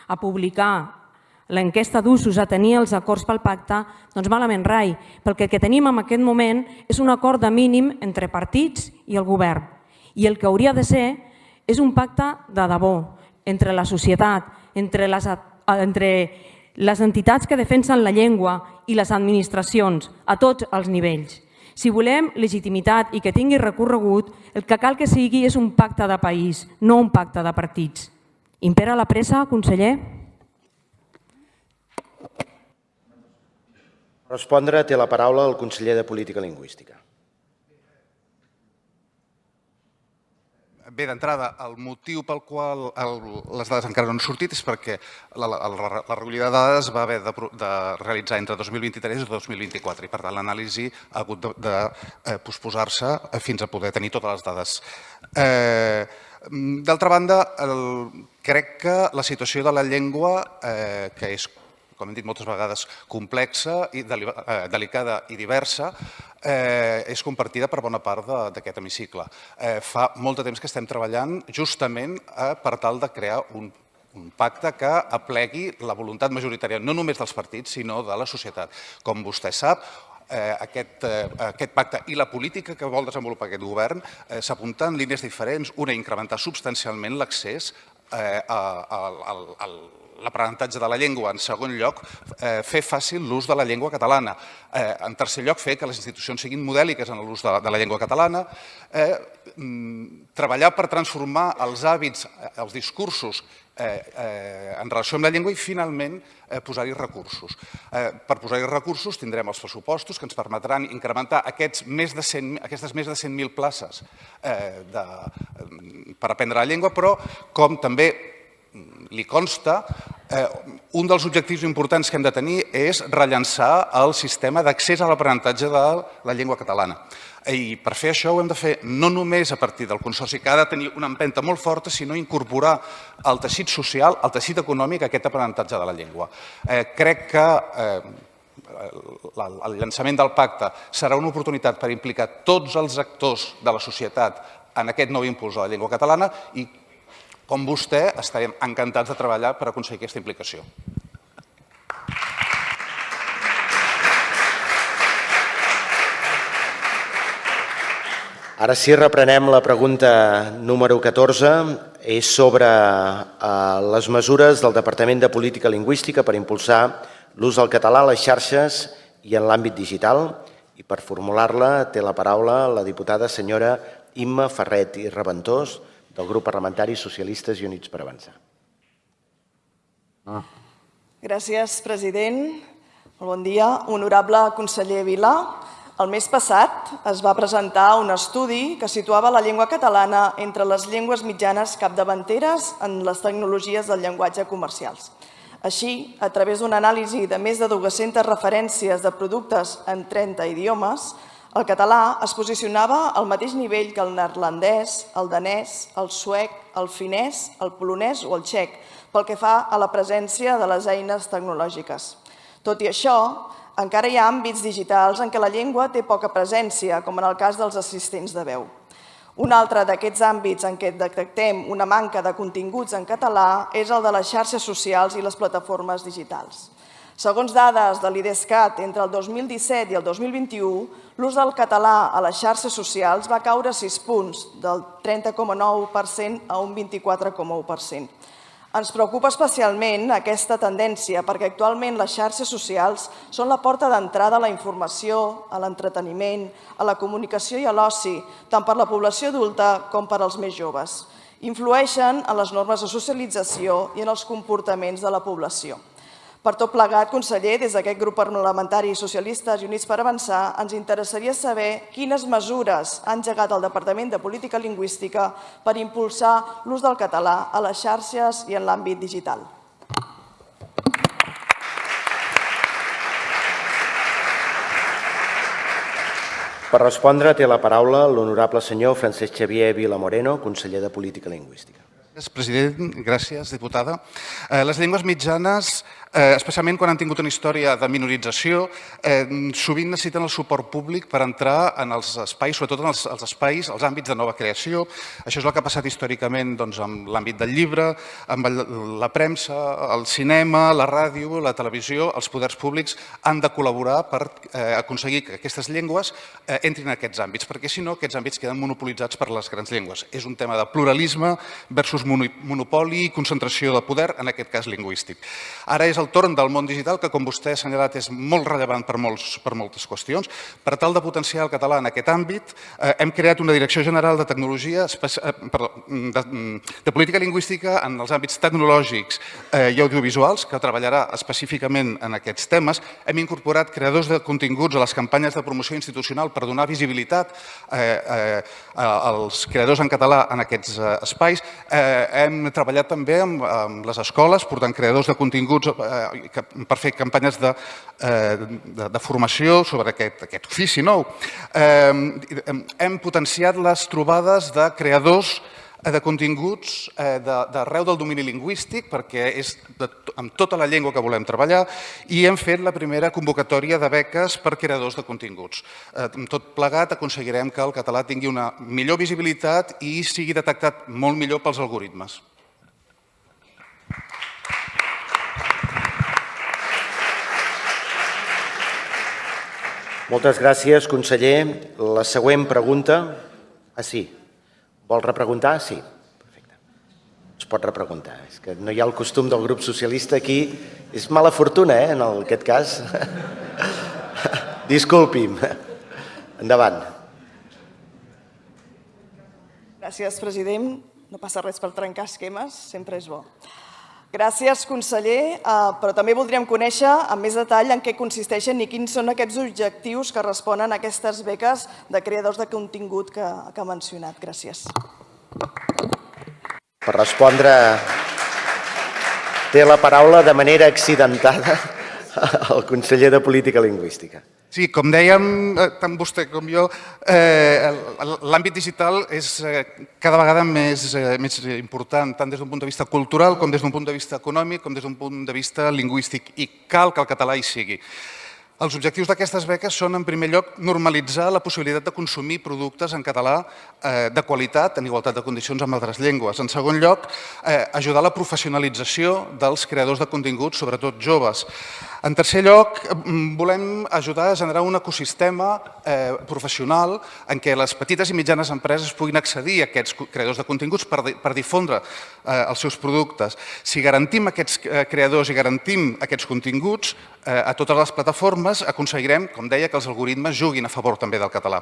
a publicar l'enquesta d'usos a tenir els acords pel pacte, doncs malament rai, perquè el que tenim en aquest moment és un acord de mínim entre partits i el govern. I el que hauria de ser és un pacte de debò entre la societat, entre les entitats que defensen la llengua i les administracions a tots els nivells. Si volem legitimitat i que tingui recorregut, el que cal que sigui és un pacte de país, no un pacte de partits. Impera la pressa, conseller? Per respondre, té la paraula el conseller de Política Lingüística. Bé, d'entrada, el motiu pel qual les dades encara no han sortit és perquè la recollida de dades va haver de realitzar entre 2023 i 2024 i, per tant, l'anàlisi ha hagut de posposar-se fins a poder tenir totes les dades. D'altra banda, crec que la situació de la llengua, que és, com hem dit moltes vegades, complexa, delicada i diversa, és compartida per bona part d'aquest hemicicle. Fa molt de temps que estem treballant justament per tal de crear un pacte que aplegui la voluntat majoritària, no només dels partits, sinó de la societat. Com vostè sap, aquest pacte i la política que vol desenvolupar aquest govern s'apunta en línies diferents. Una, incrementar substancialment l'accés a l'aprenentatge de la llengua. En segon lloc, fer fàcil l'ús de la llengua catalana. En tercer lloc, fer que les institucions siguin modèliques en l'ús de la llengua catalana. Treballar per transformar els hàbits, els discursos en relació amb la llengua i, finalment, posar-hi recursos. Per posar-hi recursos tindrem els pressupostos que ens permetran incrementar aquestes més de 100.000 places per aprendre la llengua, però, com també li consta, un dels objectius importants que hem de tenir és rellançar el sistema d'accés a l'aprenentatge de la llengua catalana. I per fer això ho hem de fer no només a partir del Consorci, que ha de tenir una empenta molt forta, sinó incorporar el teixit social, el teixit econòmic a aquest aprenentatge de la llengua. Crec que el llançament del pacte serà una oportunitat per implicar tots els actors de la societat en aquest nou impuls a la llengua catalana i, com vostè, estarem encantats de treballar per aconseguir aquesta implicació. Ara sí, reprenem la pregunta número 14. És sobre les mesures del Departament de Política Lingüística per impulsar l'ús del català a les xarxes i en l'àmbit digital. I per formular-la té la paraula la diputada senyora Imma Ferret i Reventós, del grup parlamentari Socialistes i Units per Avançar. Gràcies, president. Molt bon dia. Honorable conseller Vila, el mes passat es va presentar un estudi que situava la llengua catalana entre les llengües mitjanes capdavanteres en les tecnologies del llenguatge comercials. Així, a través d'una anàlisi de més de 200 referències de productes en 30 idiomes, el català es posicionava al mateix nivell que el neerlandès, el danès, el suec, el finès, el polonès o el txec, pel que fa a la presència de les eines tecnològiques. Tot i això, encara hi ha àmbits digitals en què la llengua té poca presència, com en el cas dels assistents de veu. Un altre d'aquests àmbits en què detectem una manca de continguts en català és el de les xarxes socials i les plataformes digitals. Segons dades de l'IDESCAT, entre el 2017 i el 2021, l'ús del català a les xarxes socials va caure 6 punts, del 30,9% a un 24,1%. Ens preocupa especialment aquesta tendència perquè actualment les xarxes socials són la porta d'entrada a la informació, a l'entreteniment, a la comunicació i a l'oci, tant per la població adulta com per als més joves. Influeixen en les normes de socialització i en els comportaments de la població. Per tot plegat, conseller, des d'aquest grup parlamentari Socialistes i Units per Avançar, ens interessaria saber quines mesures ha engegat el Departament de Política Lingüística per impulsar l'ús del català a les xarxes i en l'àmbit digital. Per respondre, té la paraula l'honorable senyor Francesc Xavier Vilamoreno, conseller de Política Lingüística. Gràcies, president. Gràcies, diputada. Les llengües mitjanes, especialment quan han tingut una història de minorització, sovint necessiten el suport públic per entrar en els espais, sobretot en els espais, els àmbits de nova creació. Això és el que ha passat històricament amb l'àmbit del llibre, amb la premsa, el cinema, la ràdio, la televisió. Els poders públics han de col·laborar per aconseguir que aquestes llengües entrin en aquests àmbits, perquè si no aquests àmbits queden monopolitzats per les grans llengües. És un tema de pluralisme versus monopoli i concentració de poder, en aquest cas lingüístic. Ara és el torn del món digital, que com vostè ha assenyalat és molt rellevant per moltes qüestions. Per tal de potenciar el català en aquest àmbit, hem creat una Direcció General de Tecnologia, de Política Lingüística en els àmbits tecnològics i audiovisuals, que treballarà específicament en aquests temes. Hem incorporat creadors de continguts a les campanyes de promoció institucional per donar visibilitat als creadors en català en aquests espais. Hem treballat també amb les escoles, portant creadors de continguts per fer campanyes de formació sobre aquest ofici nou. Hem potenciat les trobades de creadors de continguts d'arreu del domini lingüístic, perquè és amb tota la llengua que volem treballar, i hem fet la primera convocatòria de beques per creadors de continguts. Amb tot plegat aconseguirem que el català tingui una millor visibilitat i sigui detectat molt millor pels algoritmes. Moltes gràcies, conseller. La següent pregunta... sí. Vol repreguntar? Sí. Perfecte. Es pot repreguntar. És que no hi ha el costum del grup socialista aquí. És mala fortuna, en aquest cas. Disculpi'm. Endavant. Gràcies, president. No passa res per trencar esquemes, sempre és bo. Gràcies, conseller, però també voldríem conèixer amb més detall en què consisteixen i quins són aquests objectius que responen a aquestes beques de creadors de contingut que ha mencionat. Gràcies. Per respondre, té la paraula de manera accidentada el conseller de Política Lingüística. Sí, com dèiem, tant vostè com jo, l'àmbit digital és cada vegada més important, tant des d'un punt de vista cultural, com des d'un punt de vista econòmic, com des d'un punt de vista lingüístic, i cal que el català hi sigui. Els objectius d'aquestes beques són, en primer lloc, normalitzar la possibilitat de consumir productes en català de qualitat, en igualtat de condicions amb altres llengües. En segon lloc, ajudar a la professionalització dels creadors de continguts, sobretot joves. En tercer lloc, volem ajudar a generar un ecosistema professional en què les petites i mitjanes empreses puguin accedir a aquests creadors de continguts per difondre els seus productes. Si garantim aquests creadors i garantim aquests continguts a totes les plataformes, aconseguirem, com deia, que els algoritmes juguin a favor també del català.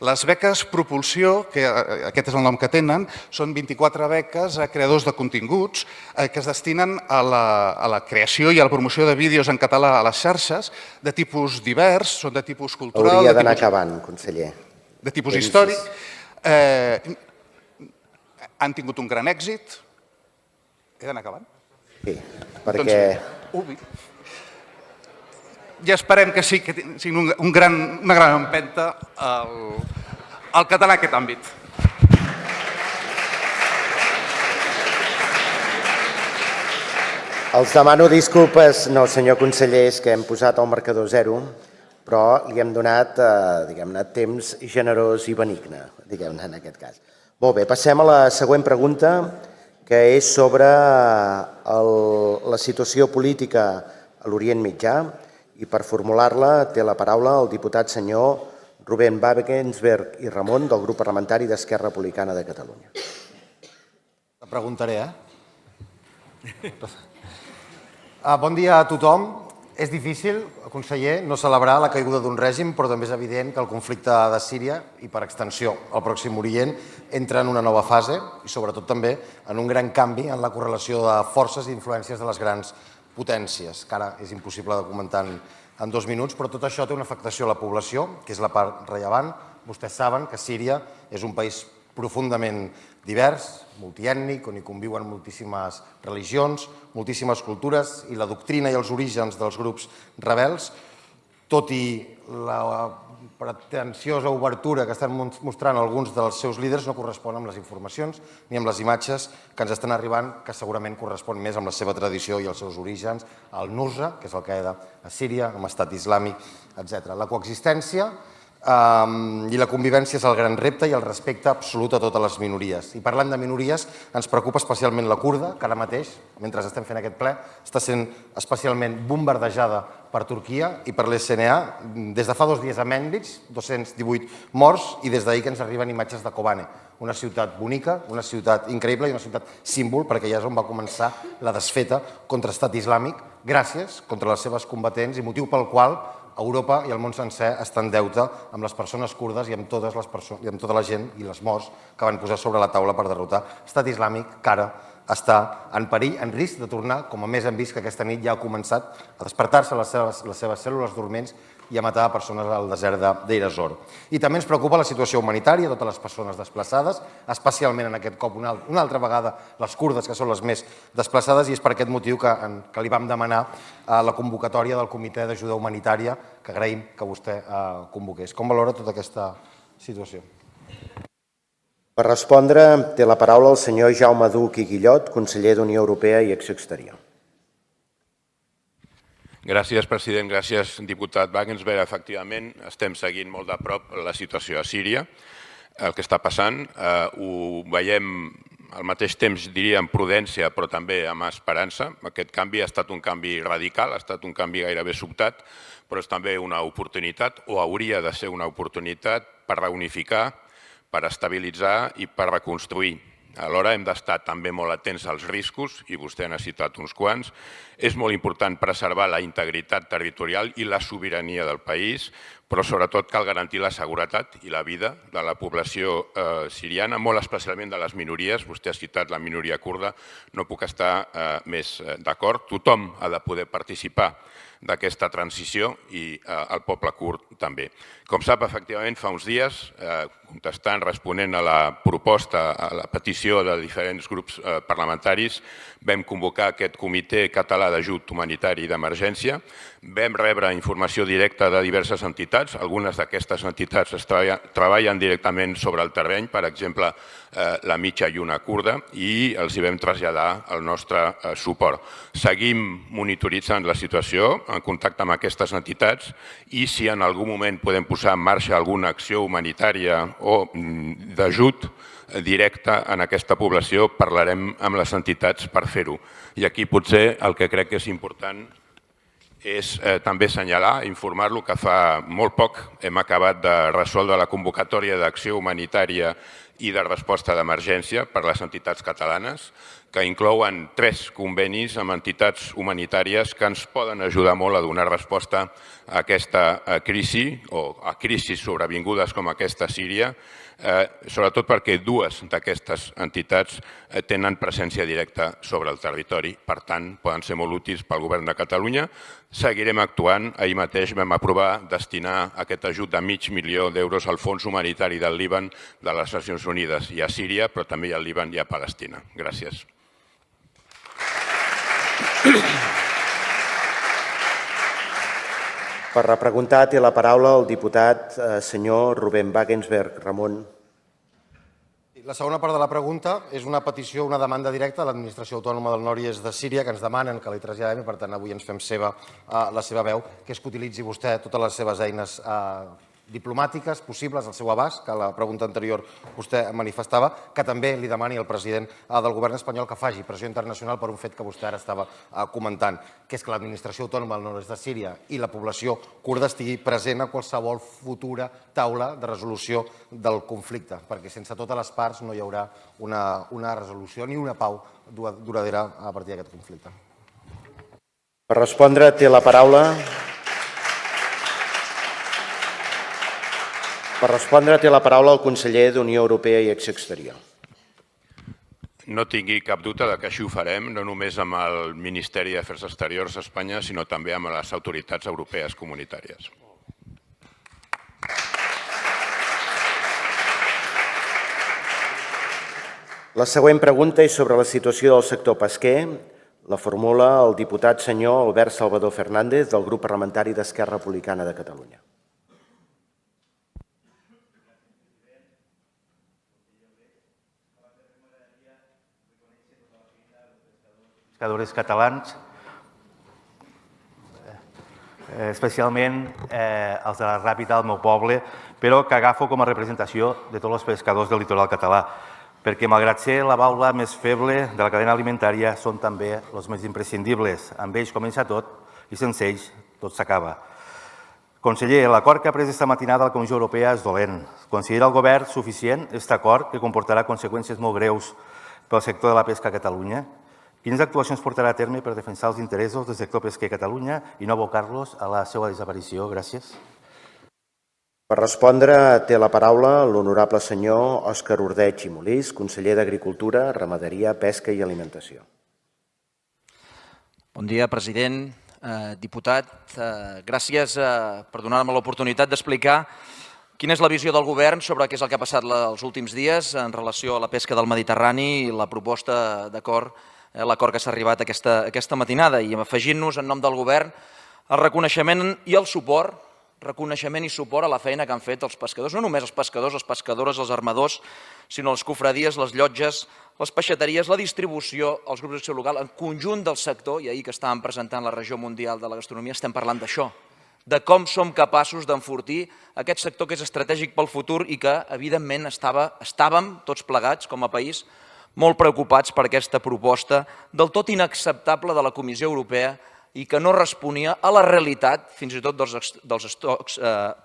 Les beques Propulsió, que aquest és el nom que tenen, són 24 beques a creadors de continguts que es destinen a la creació i a la promoció de vídeos en català a les xarxes, de tipus divers, són de tipus cultural... Hauria d'anar acabant, conseller. De tipus històric. Han tingut un gran èxit. He d'anar acabant? Sí, perquè... I esperem que sí, que siguin una gran empenta al català en aquest àmbit. Els demano disculpes, no, senyor conseller, és que hem posat el marcador 0, però li hem donat, diguem-ne, temps generós i benigne, diguem-ne, en aquest cas. Molt bé, passem a la següent pregunta, que és sobre la situació política a l'Orient Mitjà i per formular-la té la paraula el diputat senyor Rubén Wagensberg i Ramon del grup parlamentari d'Esquerra Republicana de Catalunya. La preguntaré, Bon dia a tothom. És difícil, conseller, no celebrar la caiguda d'un règim, però també és evident que el conflicte de Síria i, per extensió, el Pròxim Orient entra en una nova fase i, sobretot, també en un gran canvi en la correlació de forces i influències de les grans potències, que ara és impossible de comentar en 2 minuts, però tot això té una afectació a la població, que és la part rellevant. Vostès saben que Síria és un país profundament divers, multiètnic, on hi conviuen moltíssimes religions, moltíssimes cultures, i la doctrina i els orígens dels grups rebels, tot i la pretensiosa obertura que estan mostrant alguns dels seus líders, no correspon amb les informacions ni amb les imatges que ens estan arribant, que segurament correspon més amb la seva tradició i els seus orígens, al Nusra, que és el Qaeda a Síria, amb Estat Islàmic, etc. La coexistència i la convivència és el gran repte i el respecte absolut a totes les minories. I parlant de minories, ens preocupa especialment la kurda, que ara mateix, mentre estem fent aquest ple, està sent especialment bombardejada per Turquia i per l'SNA. Des de fa 2 dies a Mendic, 218 morts, i des d'ahir que ens arriben imatges de Kobane, una ciutat bonica, una ciutat increïble i una ciutat símbol, perquè ja és on va començar la desfeta contra Estat Islàmic, gràcies contra les seves combatents, i motiu pel qual Europa i el món sencer estan en deute amb les persones kurdes i amb tota la gent i les morts que van posar sobre la taula per derrotar Estat Islàmic, que ara està en perill, en risc de tornar, com a més hem vist que aquesta nit ja ha començat a despertar-se les seves cèl·lules dorments i a matar persones al desert d'Deir ez-Zor. I també ens preocupa la situació humanitària, totes les persones desplaçades, especialment en aquest cop una altra vegada les kurdes, que són les més desplaçades, i és per aquest motiu que li vam demanar la convocatòria del Comitè d'Ajuda Humanitària, que agraïm que vostè convoqués. Com valora tota aquesta situació? Per respondre, té la paraula el senyor Jaume Duch i Guillot, conseller d'Unió Europea i Acció Exterior. Gràcies, president. Gràcies, diputat Wagensberg. Efectivament, estem seguint molt de prop la situació a Síria, el que està passant. Ho veiem al mateix temps, diria, amb prudència, però també amb esperança. Aquest canvi ha estat un canvi radical, ha estat un canvi gairebé sobtat, però és també una oportunitat, o hauria de ser una oportunitat, per reunificar, per estabilitzar i per reconstruir. Alhora hem d'estar també molt atents als riscos, i vostè n'ha citat uns quants. És molt important preservar la integritat territorial i la sobirania del país, però sobretot cal garantir la seguretat i la vida de la població siriana, molt especialment de les minories. Vostè ha citat la minoria kurda, no puc estar més d'acord. Tothom ha de poder participar d'aquesta transició i el poble kurd també. Com sap, efectivament, fa uns dies, contestant, responent a la proposta, a la petició de diferents grups parlamentaris, vam convocar aquest Comitè Català d'Ajut Humanitari d'Emergència. Vam rebre informació directa de diverses entitats. Algunes d'aquestes entitats treballen directament sobre el terreny, per exemple, la Mitja Lluna kurda, i els hi vam traslladar el nostre suport. Seguim monitoritzant la situació, en contacte amb aquestes entitats, i si en algun moment podem posar en marxa alguna acció humanitària o d'ajut directe en aquesta població, parlarem amb les entitats per fer-ho. I aquí potser el que crec que és important és també assenyalar, informar-lo que fa molt poc hem acabat de resoldre la convocatòria d'acció humanitària i de resposta d'emergència per les entitats catalanes, que inclouen 3 convenis amb entitats humanitàries que ens poden ajudar molt a donar resposta a aquesta crisi o a crisis sobrevingudes com aquesta a Síria, sobretot perquè 2 d'aquestes entitats tenen presència directa sobre el territori. Per tant, poden ser molt útils pel govern de Catalunya. Seguirem actuant. Ahir mateix vam aprovar destinar aquest ajut de $500.000 d'euros al Fons Humanitari del Líban de les Nacions Unides i a Síria, però també al Líban i a Palestina. Gràcies. Per repreguntar té la paraula el diputat senyor Rubén Wagensberg. Ramon. La segona part de la pregunta és una petició, una demanda directa a l'Administració Autònoma del Nord i Est de Síria, que ens demanen que li traslladem i, per tant, avui ens fem seva la seva veu, que és que utilitzi vostè totes les seves eines diplomàtiques possibles al seu abast, que a la pregunta anterior vostè manifestava, que també li demani al president del govern espanyol que faci pressió internacional per un fet que vostè ara estava comentant, que és que l'administració autònoma del nord-est de Síria i la població kurda estigui present a qualsevol futura taula de resolució del conflicte, perquè sense totes les parts no hi haurà una resolució ni una pau duradera a partir d'aquest conflicte. Per respondre té la paraula... Per respondre té la paraula el conseller d'Unió Europea i Acció Exterior. No tingui cap dubte que així ho farem, no només amb el Ministeri d'Afers Exteriors d'Espanya, sinó també amb les autoritats europees comunitàries. La següent pregunta és sobre la situació del sector pesquer. La formula el diputat senyor Albert Salvador Fernández, del grup parlamentari d'Esquerra Republicana de Catalunya. Pescadors catalans, especialment els de la Ràpita del meu poble, però que agafo com a representació de tots els pescadors del litoral català, perquè malgrat ser la baula més feble de la cadena alimentària, són també els més imprescindibles. Amb ells comença tot i sense ells tot s'acaba. Conseller, l'acord que ha pres esta matinada la Comissió Europea és dolent. Considera el govern suficient aquest acord que comportarà conseqüències molt greus pel sector de la pesca a Catalunya? Quines actuacions portarà a terme per defensar els interessos del sector pesquer a Catalunya i no abocar-los a la seva desaparició? Gràcies. Per respondre té la paraula l'honorable senyor Òscar Ordeig i Molís, conseller d'Agricultura, Ramaderia, Pesca i Alimentació. Bon dia, president, diputat. Gràcies per donar-me l'oportunitat d'explicar quina és la visió del govern sobre què és el que ha passat els últims dies en relació a la pesca del Mediterrani i la proposta d'acord, l'acord que s'ha arribat aquesta matinada, i afegint-nos en nom del govern el reconeixement i el suport, reconeixement i suport a la feina que han fet els pescadors, no només els pescadors, les pescadores, els armadors, sinó les cofradies, les llotges, les peixateries, la distribució, els grups d'acció local, el conjunt del sector, i ahir que estàvem presentant la regió mundial de la gastronomia estem parlant d'això, de com som capaços d'enfortir aquest sector que és estratègic pel futur i que, evidentment, estàvem tots plegats com a país molt preocupats per aquesta proposta del tot inacceptable de la Comissió Europea i que no responia a la realitat, fins i tot dels estocs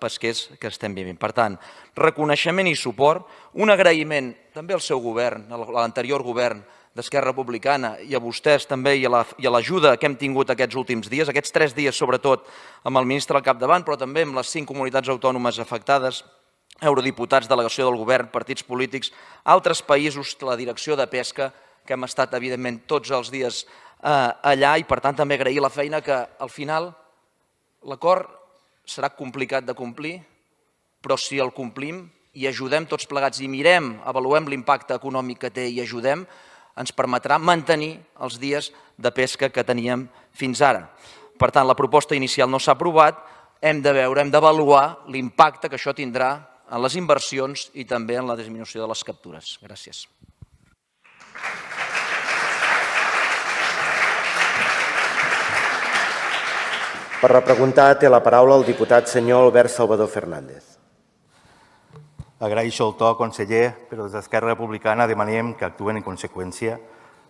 pesquers que estem vivint. Per tant, reconeixement i suport, un agraïment també al seu govern, a l'anterior govern d'Esquerra Republicana i a vostès també i a l'ajuda que hem tingut aquests últims dies, aquests 3 dies sobretot amb el ministre al capdavant, però també amb les 5 comunitats autònomes afectades, eurodiputats, delegació del govern, partits polítics, altres països, la direcció de pesca, que hem estat, evidentment, tots els dies allà i, per tant, també agrair la feina que, al final, l'acord serà complicat de complir, però si el complim i ajudem tots plegats i mirem, avaluem l'impacte econòmic que té i ajudem, ens permetrà mantenir els dies de pesca que teníem fins ara. Per tant, la proposta inicial no s'ha aprovat, hem de veure, hem d'avaluar l'impacte que això tindrà en les inversions i també en la disminució de les captures. Gràcies. Per repreguntar té la paraula el diputat senyor Albert Salvador Fernández. Agraeixo el to, conseller, però des d'Esquerra Republicana demanem que actuen en conseqüència,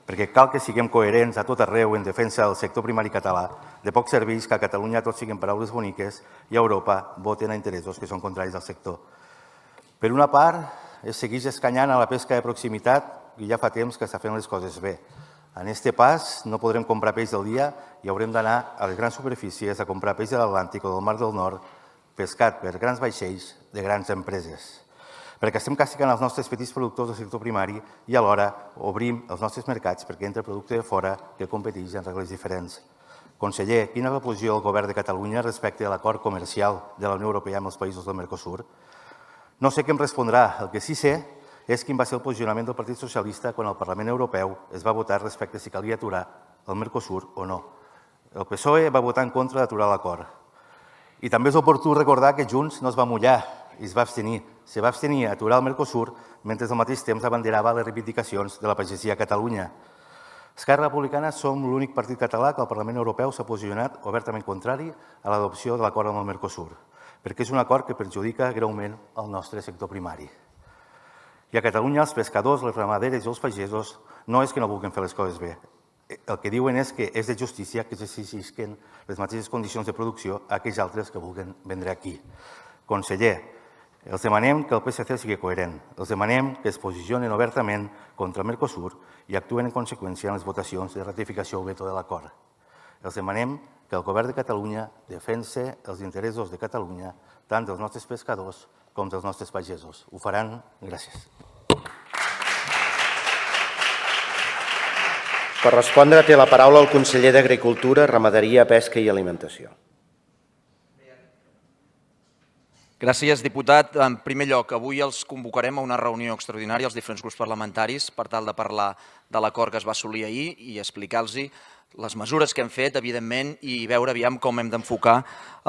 perquè cal que siguem coherents a tot arreu en defensa del sector primari català. De poc serveix que a Catalunya tot siguin paraules boniques i a Europa voten a interessos que són contraris al sector. Per una part, es segueix escanyant a la pesca de proximitat i ja fa temps que està fent les coses bé. En aquest pas no podrem comprar peix del dia i haurem d'anar a les grans superfícies a comprar peix de l'Atlàntic o del Mar del Nord pescat per grans vaixells de grans empreses. Perquè estem castigant els nostres petits productors del sector primari i alhora obrim els nostres mercats perquè entra producte de fora que competeix en regles diferents. Conseller, quina és la posició del govern de Catalunya respecte a l'acord comercial de la Unió Europea amb els països del Mercosur? No sé què em respondrà. El que sí sé és quin va ser el posicionament del Partit Socialista quan el Parlament Europeu es va votar respecte a si calia aturar el Mercosur o no. El PSOE va votar en contra d'aturar l'acord. I també és oportú recordar que Junts no es va mullar i es va abstenir. Se va abstenir a aturar el Mercosur mentre al mateix temps abanderava les reivindicacions de la pagesia a Catalunya. Esquerra Republicana som l'únic partit català que al Parlament Europeu s'ha posicionat obertament contrari a l'adopció de l'acord amb el Mercosur. perquè és un acord que perjudica greument el nostre sector primari. I a Catalunya els pescadors, les ramaderes i els pagesos no és que no vulguin fer les coses bé. El que diuen és que és de justícia que s'exigeixin les mateixes condicions de producció a aquells altres que vulguin vendre aquí. Conseller, els demanem que el PSC sigui coherent. Els demanem que es posicionen obertament contra el Mercosur i actuen en conseqüència en les votacions de ratificació o veto de l'acord. Els demanem que el Govern de Catalunya defensi els interessos de Catalunya, tant dels nostres pescadors com dels nostres pagesos. Ho faran? Gràcies. Per respondre té la paraula el conseller d'Agricultura, Ramaderia, Pesca i Alimentació. Gràcies, diputat. En primer lloc, avui els convocarem a una reunió extraordinària als diferents grups parlamentaris per tal de parlar de l'acord que es va assolir ahir i explicar-los les mesures que hem fet, evidentment, i veure aviam com hem d'enfocar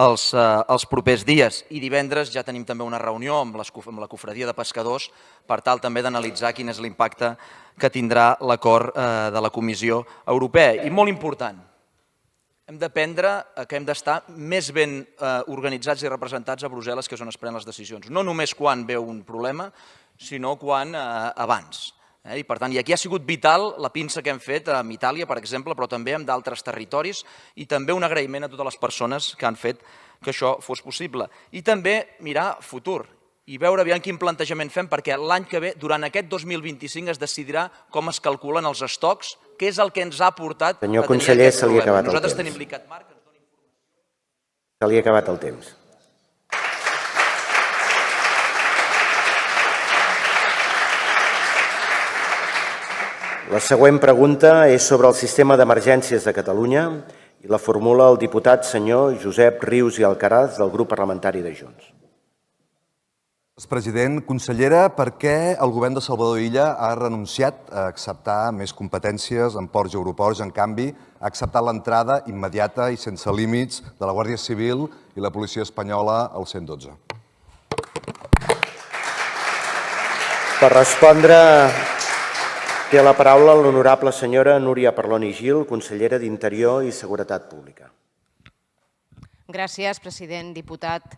els propers dies. I divendres ja tenim també una reunió amb la Cofradia de Pescadors per tal també d'analitzar quin és l'impacte que tindrà l'acord de la Comissió Europea. I molt important, hem d'aprendre que hem d'estar més ben organitzats i representats a Brussel·les, que és on es prenen les decisions. No només quan veu un problema, sinó quan abans. I per tant, i aquí ha sigut vital la pinça que hem fet amb Itàlia, per exemple, però també amb d'altres territoris, i també un agraïment a totes les persones que han fet que això fos possible. I també mirar futur i veure aviam quin plantejament fem, perquè l'any que ve, durant aquest 2025, es decidirà com es calculen els estocs, que és el que ens ha portat a tenir aquest problema. Senyor conseller, se li ha acabat el temps. Nosaltres tenim l'ICAT-Marc. Se li ha acabat el temps. La següent pregunta és sobre el sistema d'emergències de Catalunya i la formula el diputat senyor Josep Rius i Alcaraz del grup parlamentari de Junts. President, consellera, per què el govern de Salvador Illa ha renunciat a acceptar més competències en ports i aeroports, en canvi ha acceptat l'entrada immediata i sense límits de la Guàrdia Civil i la policia espanyola al 112? Per respondre, té la paraula l'honorable senyora Núria Parlon i Gil, consellera d'Interior i Seguretat Pública. Gràcies, president, diputat.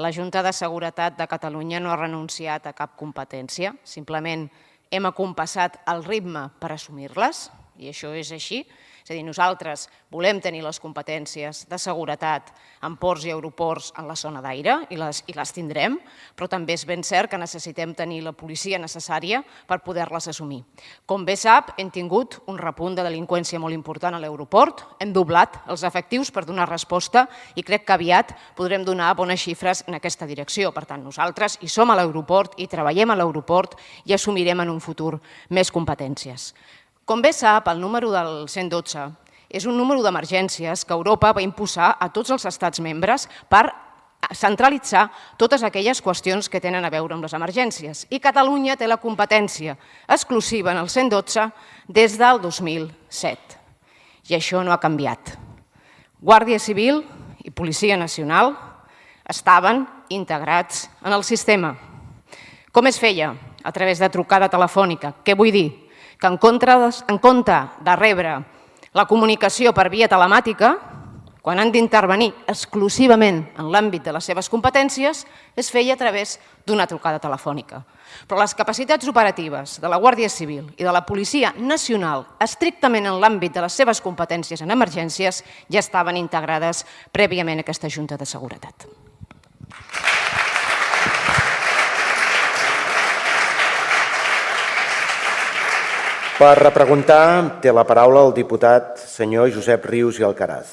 La Junta de Seguretat de Catalunya no ha renunciat a cap competència, simplement hem acompassat el ritme per assumir-les, i això és així. És a dir, nosaltres volem tenir les competències de seguretat en ports i aeroports en la zona d'aire i les tindrem, però també és ben cert que necessitem tenir la policia necessària per poder-les assumir. Com bé sap, hem tingut un repunt de delinqüència molt important a l'aeroport, hem doblat els efectius per donar resposta i crec que aviat podrem donar bones xifres en aquesta direcció. Per tant, nosaltres hi som a l'aeroport i treballem a l'aeroport i assumirem en un futur més competències. Com bé sap, el número del 112 és un número d'emergències que Europa va imposar a tots els estats membres per centralitzar totes aquelles qüestions que tenen a veure amb les emergències. I Catalunya té la competència exclusiva en el 112 des del 2007. I això no ha canviat. Guàrdia Civil i Policia Nacional estaven integrats en el sistema. Com es feia? A través de trucada telefònica. Què vull dir? Que en compte de rebre la comunicació per via telemàtica, quan han d'intervenir exclusivament en l'àmbit de les seves competències, es feia a través d'una trucada telefònica. Però les capacitats operatives de la Guàrdia Civil i de la Policia Nacional, estrictament en l'àmbit de les seves competències en emergències, ja estaven integrades prèviament a aquesta Junta de Seguretat. Per repreguntar, té la paraula el diputat senyor Josep Rius i Alcaraz.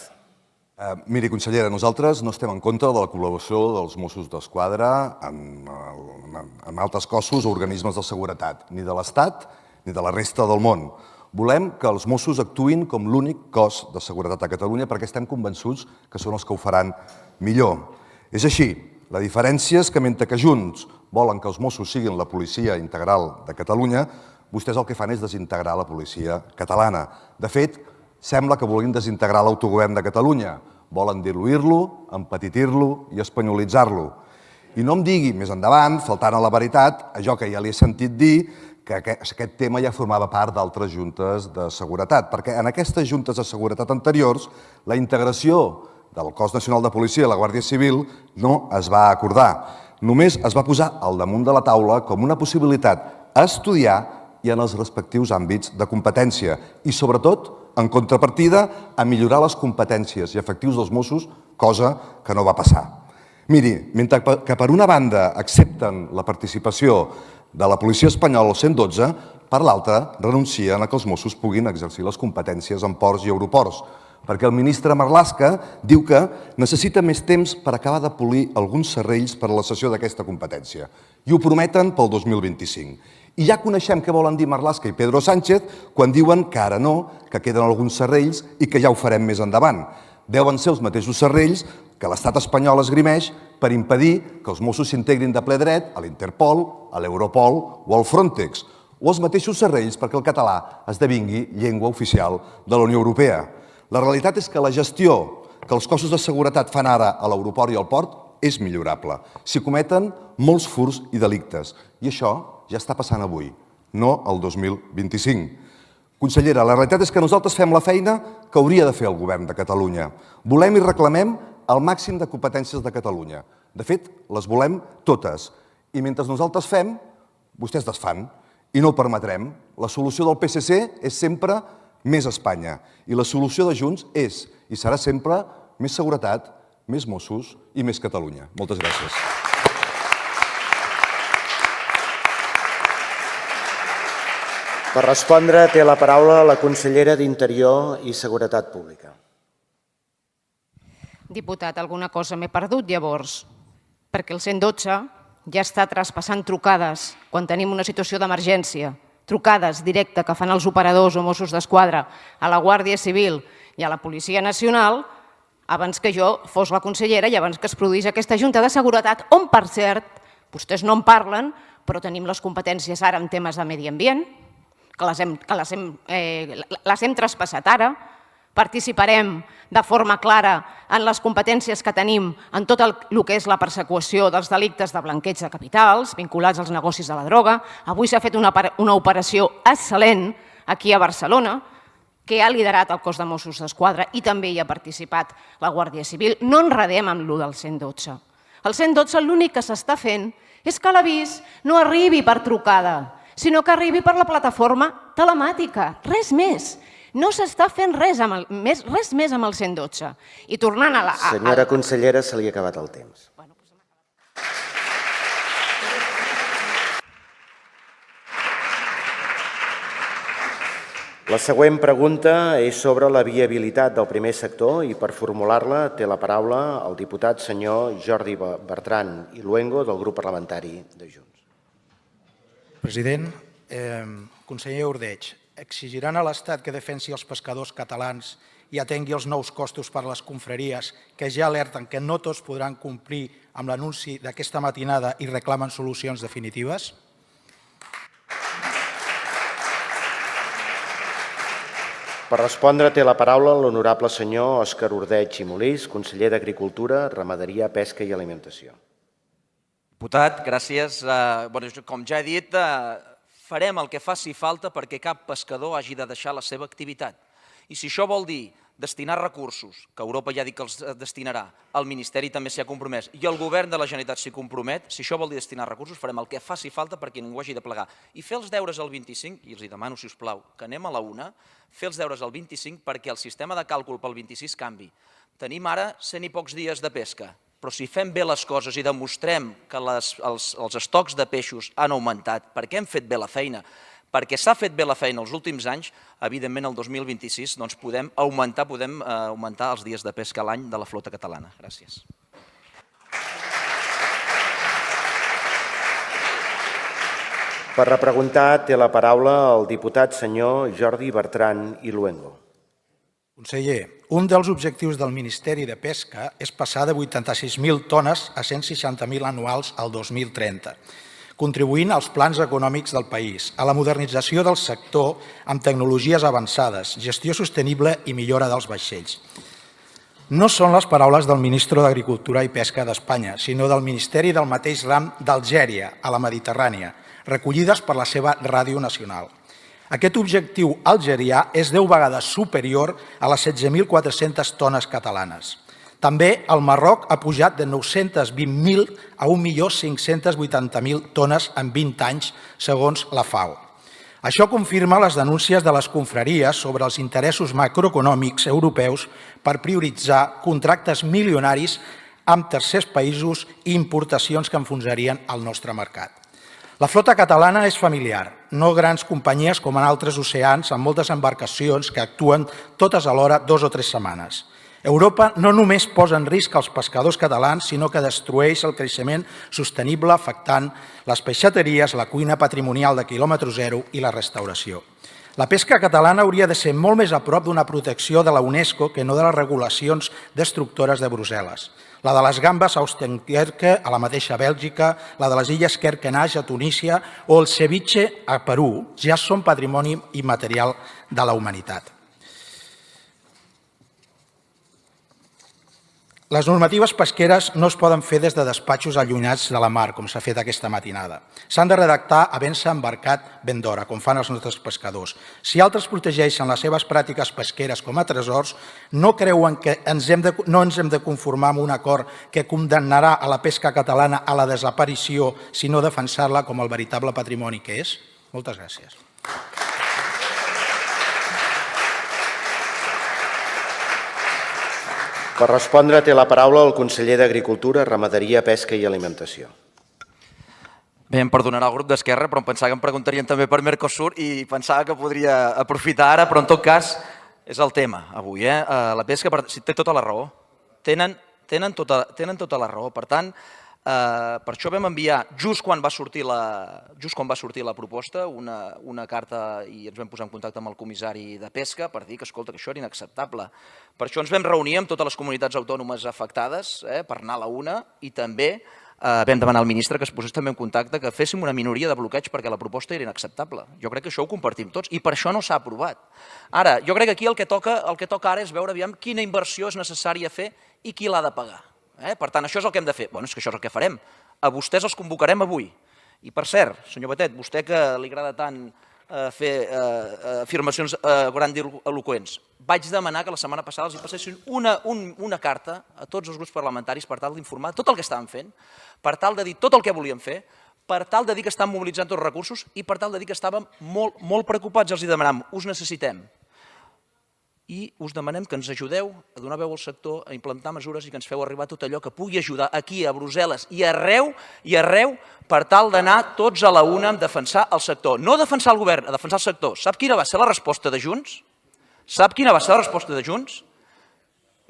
Miri, consellera, nosaltres no estem en contra de la col·laboració dels Mossos d'Esquadra amb altres cossos o organismes de seguretat, ni de l'Estat ni de la resta del món. Volem que els Mossos actuïn com l'únic cos de seguretat a Catalunya perquè estem convençuts que són els que ho faran millor. És així, la diferència és que mentre que Junts volen que els Mossos siguin la policia integral de Catalunya, vostès el que fan és desintegrar la policia catalana. De fet, sembla que vulguin desintegrar l'autogovern de Catalunya. Volen diluir-lo, empetitir-lo i espanyolitzar-lo. I no em digui més endavant, faltant a la veritat, allò que ja li he sentit dir, que aquest tema ja formava part d'altres juntes de seguretat, perquè en aquestes juntes de seguretat anteriors la integració del Cos Nacional de Policia i la Guàrdia Civil no es va acordar. Només es va posar al damunt de la taula com una possibilitat a estudiar i en els respectius àmbits de competència i, sobretot, en contrapartida, a millorar les competències i efectius dels Mossos, cosa que no va passar. Miri, mentre que per una banda accepten la participació de la policia espanyola al 112, per l'altra renuncien a que els Mossos puguin exercir les competències en ports i aeroports, perquè el ministre Marlaska diu que necessita més temps per acabar de polir alguns serrells per a la cessió d'aquesta competència i ho prometen pel 2025. I ja coneixem què volen dir Marlaska i Pedro Sánchez quan diuen que ara no, que queden alguns serrells i que ja ho farem més endavant. Deuen ser els mateixos serrells que l'estat espanyol esgrimeix per impedir que els Mossos s'integrin de ple dret a l'Interpol, a l'Europol o al Frontex, o els mateixos serrells perquè el català esdevingui llengua oficial de la Unió Europea. La realitat és que la gestió que els cossos de seguretat fan ara a l'aeroport i al port és millorable. S'hi cometen molts furts i delictes i això ja està passant avui, no el 2025. Consellera, la realitat és que nosaltres fem la feina que hauria de fer el govern de Catalunya. Volem i reclamem el màxim de competències de Catalunya. De fet, les volem totes. I mentre nosaltres fem, vostès desfan. I no ho permetrem. La solució del PSC és sempre més Espanya. I la solució de Junts és i serà sempre més seguretat, més Mossos i més Catalunya. Moltes gràcies. Per respondre té la paraula la consellera d'Interior i Seguretat Pública. Diputat, alguna cosa m'he perdut llavors, perquè el 112 ja està traspassant trucades quan tenim una situació d'emergència, trucades directes que fan els operadors o Mossos d'Esquadra a la Guàrdia Civil i a la Policia Nacional abans que jo fos la consellera i abans que es produís aquesta Junta de Seguretat, on, per cert, vostès no en parlen, però tenim les competències ara en temes de medi ambient, que les hem traspassat ara. Participarem de forma clara en les competències que tenim en tot el que és la persecució dels delictes de blanqueig de capitals vinculats als negocis de la droga. Avui s'ha fet una operació excel·lent aquí a Barcelona que ha liderat el cos de Mossos d'Esquadra i també hi ha participat la Guàrdia Civil. No enredem amb allò del 112. El 112 l'únic que s'està fent és que l'avís no arribi per trucada, sinó que arribi per la plataforma telemàtica. Res més. No s'està fent res més amb el 112. I tornant a la... Senyora consellera, se li ha acabat el temps. La següent pregunta és sobre la viabilitat del primer sector i per formular-la té la paraula el diputat senyor Jordi Bertran i Luengo del grup parlamentari de Junts. President, conseller Ordeig, exigiran a l'Estat que defensi els pescadors catalans i atengui els nous costos per a les confraries que ja alerten que no tots podran complir amb l'anunci d'aquesta matinada i reclamen solucions definitives? Per respondre té la paraula l'honorable senyor Òscar Ordeig i Molís, conseller d'Agricultura, Ramaderia, Pesca i Alimentació. Diputat, gràcies. Com ja he dit, farem el que faci falta perquè cap pescador hagi de deixar la seva activitat. I si això vol dir destinar recursos, que Europa ja ha dit que els destinarà, el Ministeri també s'hi ha compromès i el Govern de la Generalitat s'hi compromet, si això vol dir destinar recursos, farem el que faci falta perquè ningú hagi de plegar. I fer els deures al 25, i els demano, si us plau, que anem a la una, fer els deures al 25 perquè el sistema de càlcul pel 26 canvi. Tenim ara 100 i pocs dies de pesca, però si fem bé les coses i demostrem que els estocs de peixos han augmentat, perquè hem fet bé la feina, perquè s'ha fet bé la feina els últims anys, evidentment el 2026 podem augmentar els dies de pesca a l'any de la flota catalana. Gràcies. Per repreguntar té la paraula el diputat senyor Jordi Bertran i Luengo. Conseller, un dels objectius del Ministeri de Pesca és passar de 86.000 tones a 160.000 anuals al 2030, contribuint als plans econòmics del país, a la modernització del sector amb tecnologies avançades, gestió sostenible i millora dels vaixells. No són les paraules del ministre d'Agricultura i Pesca d'Espanya, sinó del Ministeri del mateix ram d'Algèria, a la Mediterrània, recollides per la seva ràdio nacional. Aquest objectiu algerià és 10 vegades superior a les 16.400 tones catalanes. També el Marroc ha pujat de 920.000 a 1.580.000 tones en 20 anys, segons la FAO. Això confirma les denúncies de les confraries sobre els interessos macroeconòmics europeus per prioritzar contractes milionaris amb tercers països i importacions que enfonsarien el nostre mercat. La flota catalana és familiar, no grans companyies com en altres oceans amb moltes embarcacions que actuen totes alhora 2 o 3 setmanes. Europa no només posa en risc els pescadors catalans, sinó que destrueix el creixement sostenible afectant les peixateries, la cuina patrimonial de quilòmetre zero i la restauració. La pesca catalana hauria de ser molt més a prop d'una protecció de la UNESCO que no de les regulacions destructores de Brussel·les. La de les gambes a Ostenkerke, a la mateixa Bèlgica, la de les illes Kerkenach a Tunísia o el ceviche a Perú ja són patrimoni immaterial de la humanitat. Les normatives pesqueres no es poden fer des de despatxos allunyats de la mar, com s'ha fet aquesta matinada. S'han de redactar havent-se embarcat ben d'hora, com fan els nostres pescadors. Si altres protegeixen les seves pràctiques pesqueres com a tresors, no creuen que no ens hem de conformar amb un acord que condemnarà a la pesca catalana a la desaparició, sinó defensar-la com el veritable patrimoni que és? Moltes gràcies. Per respondre té la paraula el conseller d'Agricultura, Ramaderia, Pesca i Alimentació. Bé, em perdonarà el grup d'Esquerra, però em pensava que em preguntarien també per Mercosur i pensava que podria aprofitar ara, però en tot cas és el tema avui. La pesca té tota la raó. Tenen tota la raó. Per tant, per això vam enviar, just quan va sortir la proposta, una carta i ens vam posar en contacte amb el comissari de Pesca per dir que, escolta, que això era inacceptable. Per això ens vam reunir amb totes les comunitats autònomes afectades per anar a la una i també vam demanar al ministre que es posés també en contacte, que féssim una minoria de bloqueig perquè la proposta era inacceptable. Jo crec que això ho compartim tots i per això no s'ha aprovat. Ara, jo crec que aquí el que toca ara és veure quina inversió és necessària fer i qui l'ha de pagar. Per tant, això és el que hem de fer. Bé, és que això és el que farem. A vostès els convocarem avui. I per cert, senyor Batet, vostè que li agrada tant fer afirmacions grandiloqüents, vaig demanar que la setmana passada els passessin una carta a tots els grups parlamentaris per tal d'informar tot el que estaven fent, per tal de dir tot el que volien fer, per tal de dir que estan mobilitzant tots els recursos i per tal de dir que estàvem molt preocupats. Els demanàvem, us necessitem. I us demanem que ens ajudeu a donar veu al sector, a implantar mesures i que ens feu arribar tot allò que pugui ajudar aquí, a Brussel·les i arreu, per tal d'anar tots a la una a defensar el sector. No a defensar el govern, a defensar el sector. Sap quina va ser la resposta de Junts?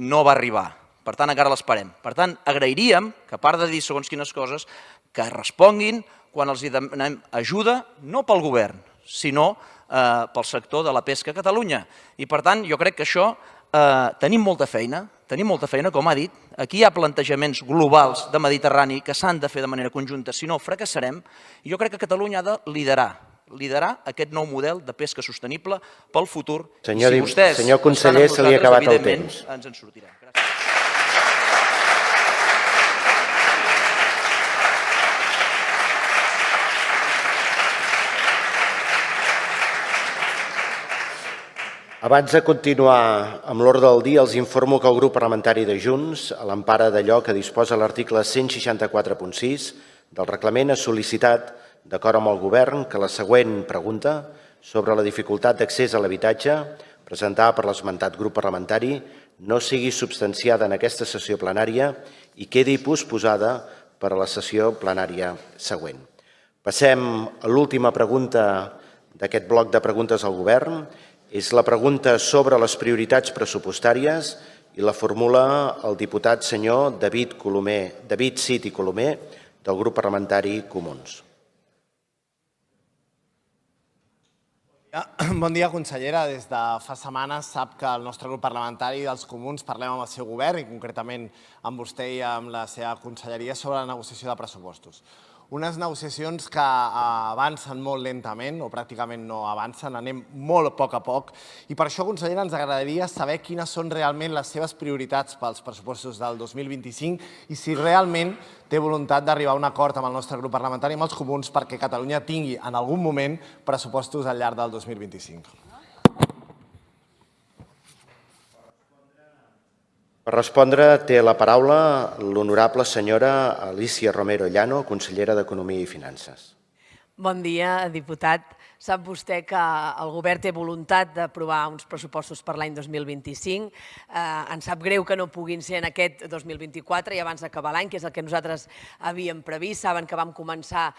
No va arribar. Per tant, encara l'esperem. Per tant, agrairíem que, a part de dir segons quines coses, que responguin quan els demanem ajuda, no pel govern, sinó pel sector de la pesca a Catalunya. I per tant, jo crec que això tenim molta feina, com ha dit. Aquí hi ha plantejaments globals de Mediterrani que s'han de fer de manera conjunta, si no fracassarem. I jo crec que Catalunya ha de liderar aquest nou model de pesca sostenible pel futur. Senyor conseller, se li ha acabat el temps. Ens en sortirem. Gràcies. Abans de continuar amb l'ordre del dia, els informo que el grup parlamentari de Junts, a l'empara d'allò que disposa l'article 164.6 del reglament, ha sol·licitat, d'acord amb el govern, que la següent pregunta sobre la dificultat d'accés a l'habitatge presentada per l'esmentat grup parlamentari no sigui substanciada en aquesta sessió plenària i quedi posposada per a la sessió plenària següent. Passem a l'última pregunta d'aquest bloc de preguntes al govern. És la pregunta sobre les prioritats pressupostàries i la formula el diputat senyor David Cid i Colomer del grup parlamentari Comuns. Bon dia, consellera. Des de fa setmanes sap que el nostre grup parlamentari dels Comuns parlem amb el seu govern i concretament amb vostè i amb la seva conselleria sobre la negociació de pressupostos. Unes negociacions que avancen molt lentament o pràcticament no avancen, anem molt a poc i per això, consellera, ens agradaria saber quines són realment les seves prioritats pels pressupostos del 2025 i si realment té voluntat d'arribar a un acord amb el nostre grup parlamentari, amb els Comuns, perquè Catalunya tingui en algun moment pressupostos al llarg del 2025. Per respondre té la paraula l'honorable senyora Alicia Romero Llano, consellera d'Economia i Finances. Bon dia, diputat. Sap vostè que el govern té voluntat d'aprovar uns pressupostos per l'any 2025. Ens sap greu que no puguin ser en aquest 2024 i abans d'acabar l'any, que és el que nosaltres havíem previst. Saben que vam començar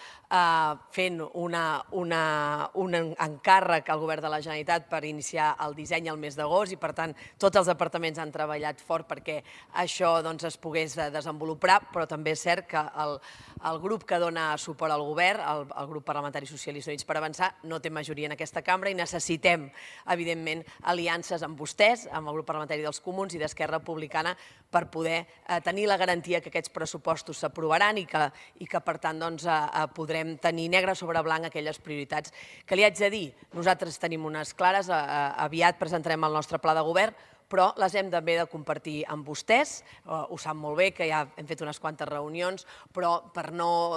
fent un encàrrec al govern de la Generalitat per iniciar el disseny al mes d'agost i, per tant, tots els departaments han treballat fort perquè això es pogués desenvolupar, però també és cert que el grup que dona suport al govern, el grup parlamentari socialista Units per Avançar, no té majoria en aquesta cambra i necessitem, evidentment, aliances amb vostès, amb el grup parlamentari dels Comuns i d'Esquerra Republicana per poder tenir la garantia que aquests pressupostos s'aprovaran i que, per tant, podrem tenir negre sobre blanc aquelles prioritats que li haig de dir. Nosaltres tenim unes clares, aviat presentarem el nostre pla de govern, però les hem també de compartir amb vostès. Ho sap molt bé, que ja hem fet unes quantes reunions, però per no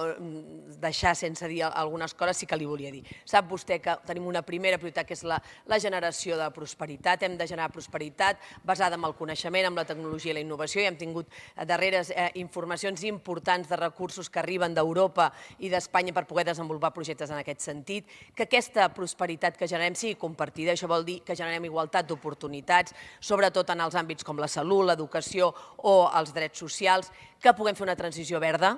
deixar sense dir algunes coses sí que li volia dir. Sap vostè que tenim una primera prioritat, que és la generació de prosperitat. Hem de generar prosperitat basada en el coneixement, en la tecnologia i la innovació, i hem tingut darreres informacions importants de recursos que arriben d'Europa i d'Espanya per poder desenvolupar projectes en aquest sentit. Que aquesta prosperitat que generem sigui compartida, això vol dir que generem igualtat d'oportunitats, sobretot en els àmbits com la salut, l'educació o els drets socials, que puguem fer una transició verda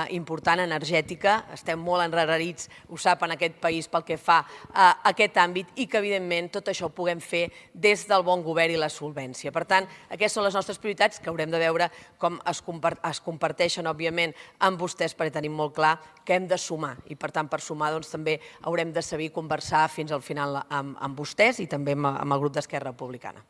important, energètica. Estem molt enrarits, ho sap, en aquest país pel que fa a aquest àmbit i que, evidentment, tot això ho puguem fer des del bon govern i la solvència. Per tant, aquestes són les nostres prioritats, que haurem de veure com es comparteixen, òbviament, amb vostès, perquè tenim molt clar que hem de sumar. I, per tant, per sumar, també haurem de saber conversar fins al final amb vostès i també amb el grup d'Esquerra Republicana.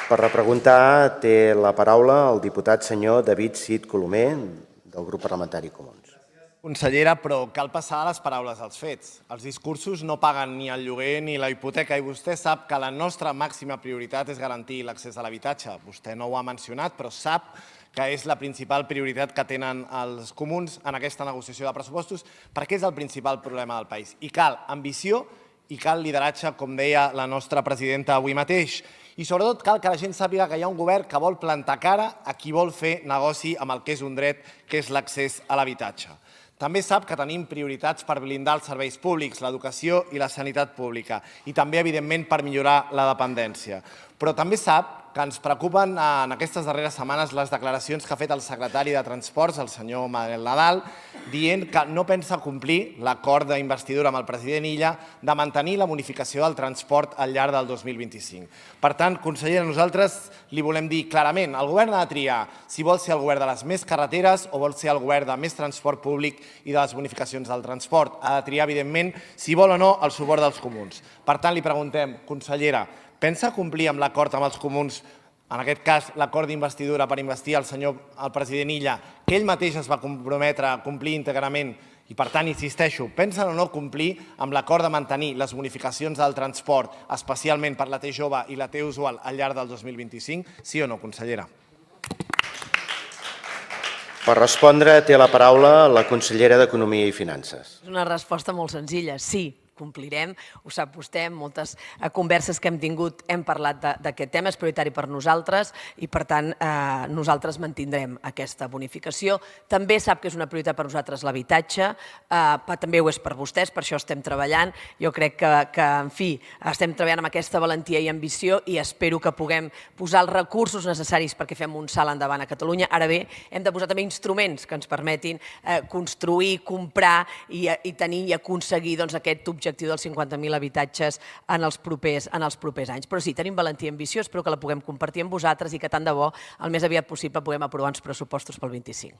Per repreguntar té la paraula el diputat senyor David Cid Colomer, del grup parlamentari Comuns. Consellera, però cal passar de les paraules als fets. Els discursos no paguen ni el lloguer ni la hipoteca i vostè sap que la nostra màxima prioritat és garantir l'accés a l'habitatge. Vostè no ho ha mencionat, però sap que és la principal prioritat que tenen els comuns en aquesta negociació de pressupostos, perquè és el principal problema del país. I cal ambició i cal lideratge, com deia la nostra presidenta avui mateix. I sobretot cal que la gent sàpiga que hi ha un govern que vol plantar cara a qui vol fer negoci amb el que és un dret, que és l'accés a l'habitatge. També sap que tenim prioritats per blindar els serveis públics, l'educació i la sanitat pública, i també, evidentment, per millorar la dependència. Però també sap que ens preocupen en aquestes darreres setmanes les declaracions que ha fet el secretari de Transports, el senyor Manel Nadal, dient que no pensa complir l'acord d'investidura amb el president Illa de mantenir la bonificació del transport al llarg del 2025. Per tant, consellera, nosaltres li volem dir clarament, el govern ha de triar si vol ser el govern de les més carreteres o vol ser el govern de més transport públic i de les bonificacions del transport. Ha de triar, evidentment, si vol o no el suport dels comuns. Per tant, li preguntem, consellera, pensa complir amb l'acord amb els comuns, en aquest cas l'acord d'investidura per investir el president Illa, que ell mateix es va comprometre a complir íntegrament i, per tant, insisteixo, pensen o no complir amb l'acord de mantenir les bonificacions del transport, especialment per la T jove i la T usual al llarg del 2025? Sí o no, consellera? Per respondre té la paraula la consellera d'Economia i Finances. És una resposta molt senzilla, sí. Complirem, ho sap vostè, en moltes converses que hem tingut hem parlat d'aquest tema, és prioritari per nosaltres i, per tant, nosaltres mantindrem aquesta bonificació. També sap que és una prioritat per nosaltres l'habitatge, també ho és per vostès, per això estem treballant. Jo crec que, en fi, estem treballant amb aquesta valentia i ambició i espero que puguem posar els recursos necessaris perquè fem un salt endavant a Catalunya. Ara bé, hem de posar també instruments que ens permetin construir, comprar i tenir i aconseguir aquest objectiu dels 50.000 habitatges en els propers anys. Però sí, tenim valentia i ambició, espero que la puguem compartir amb vosaltres i que tant de bo el més aviat possible puguem aprovar uns pressupostos pel 25.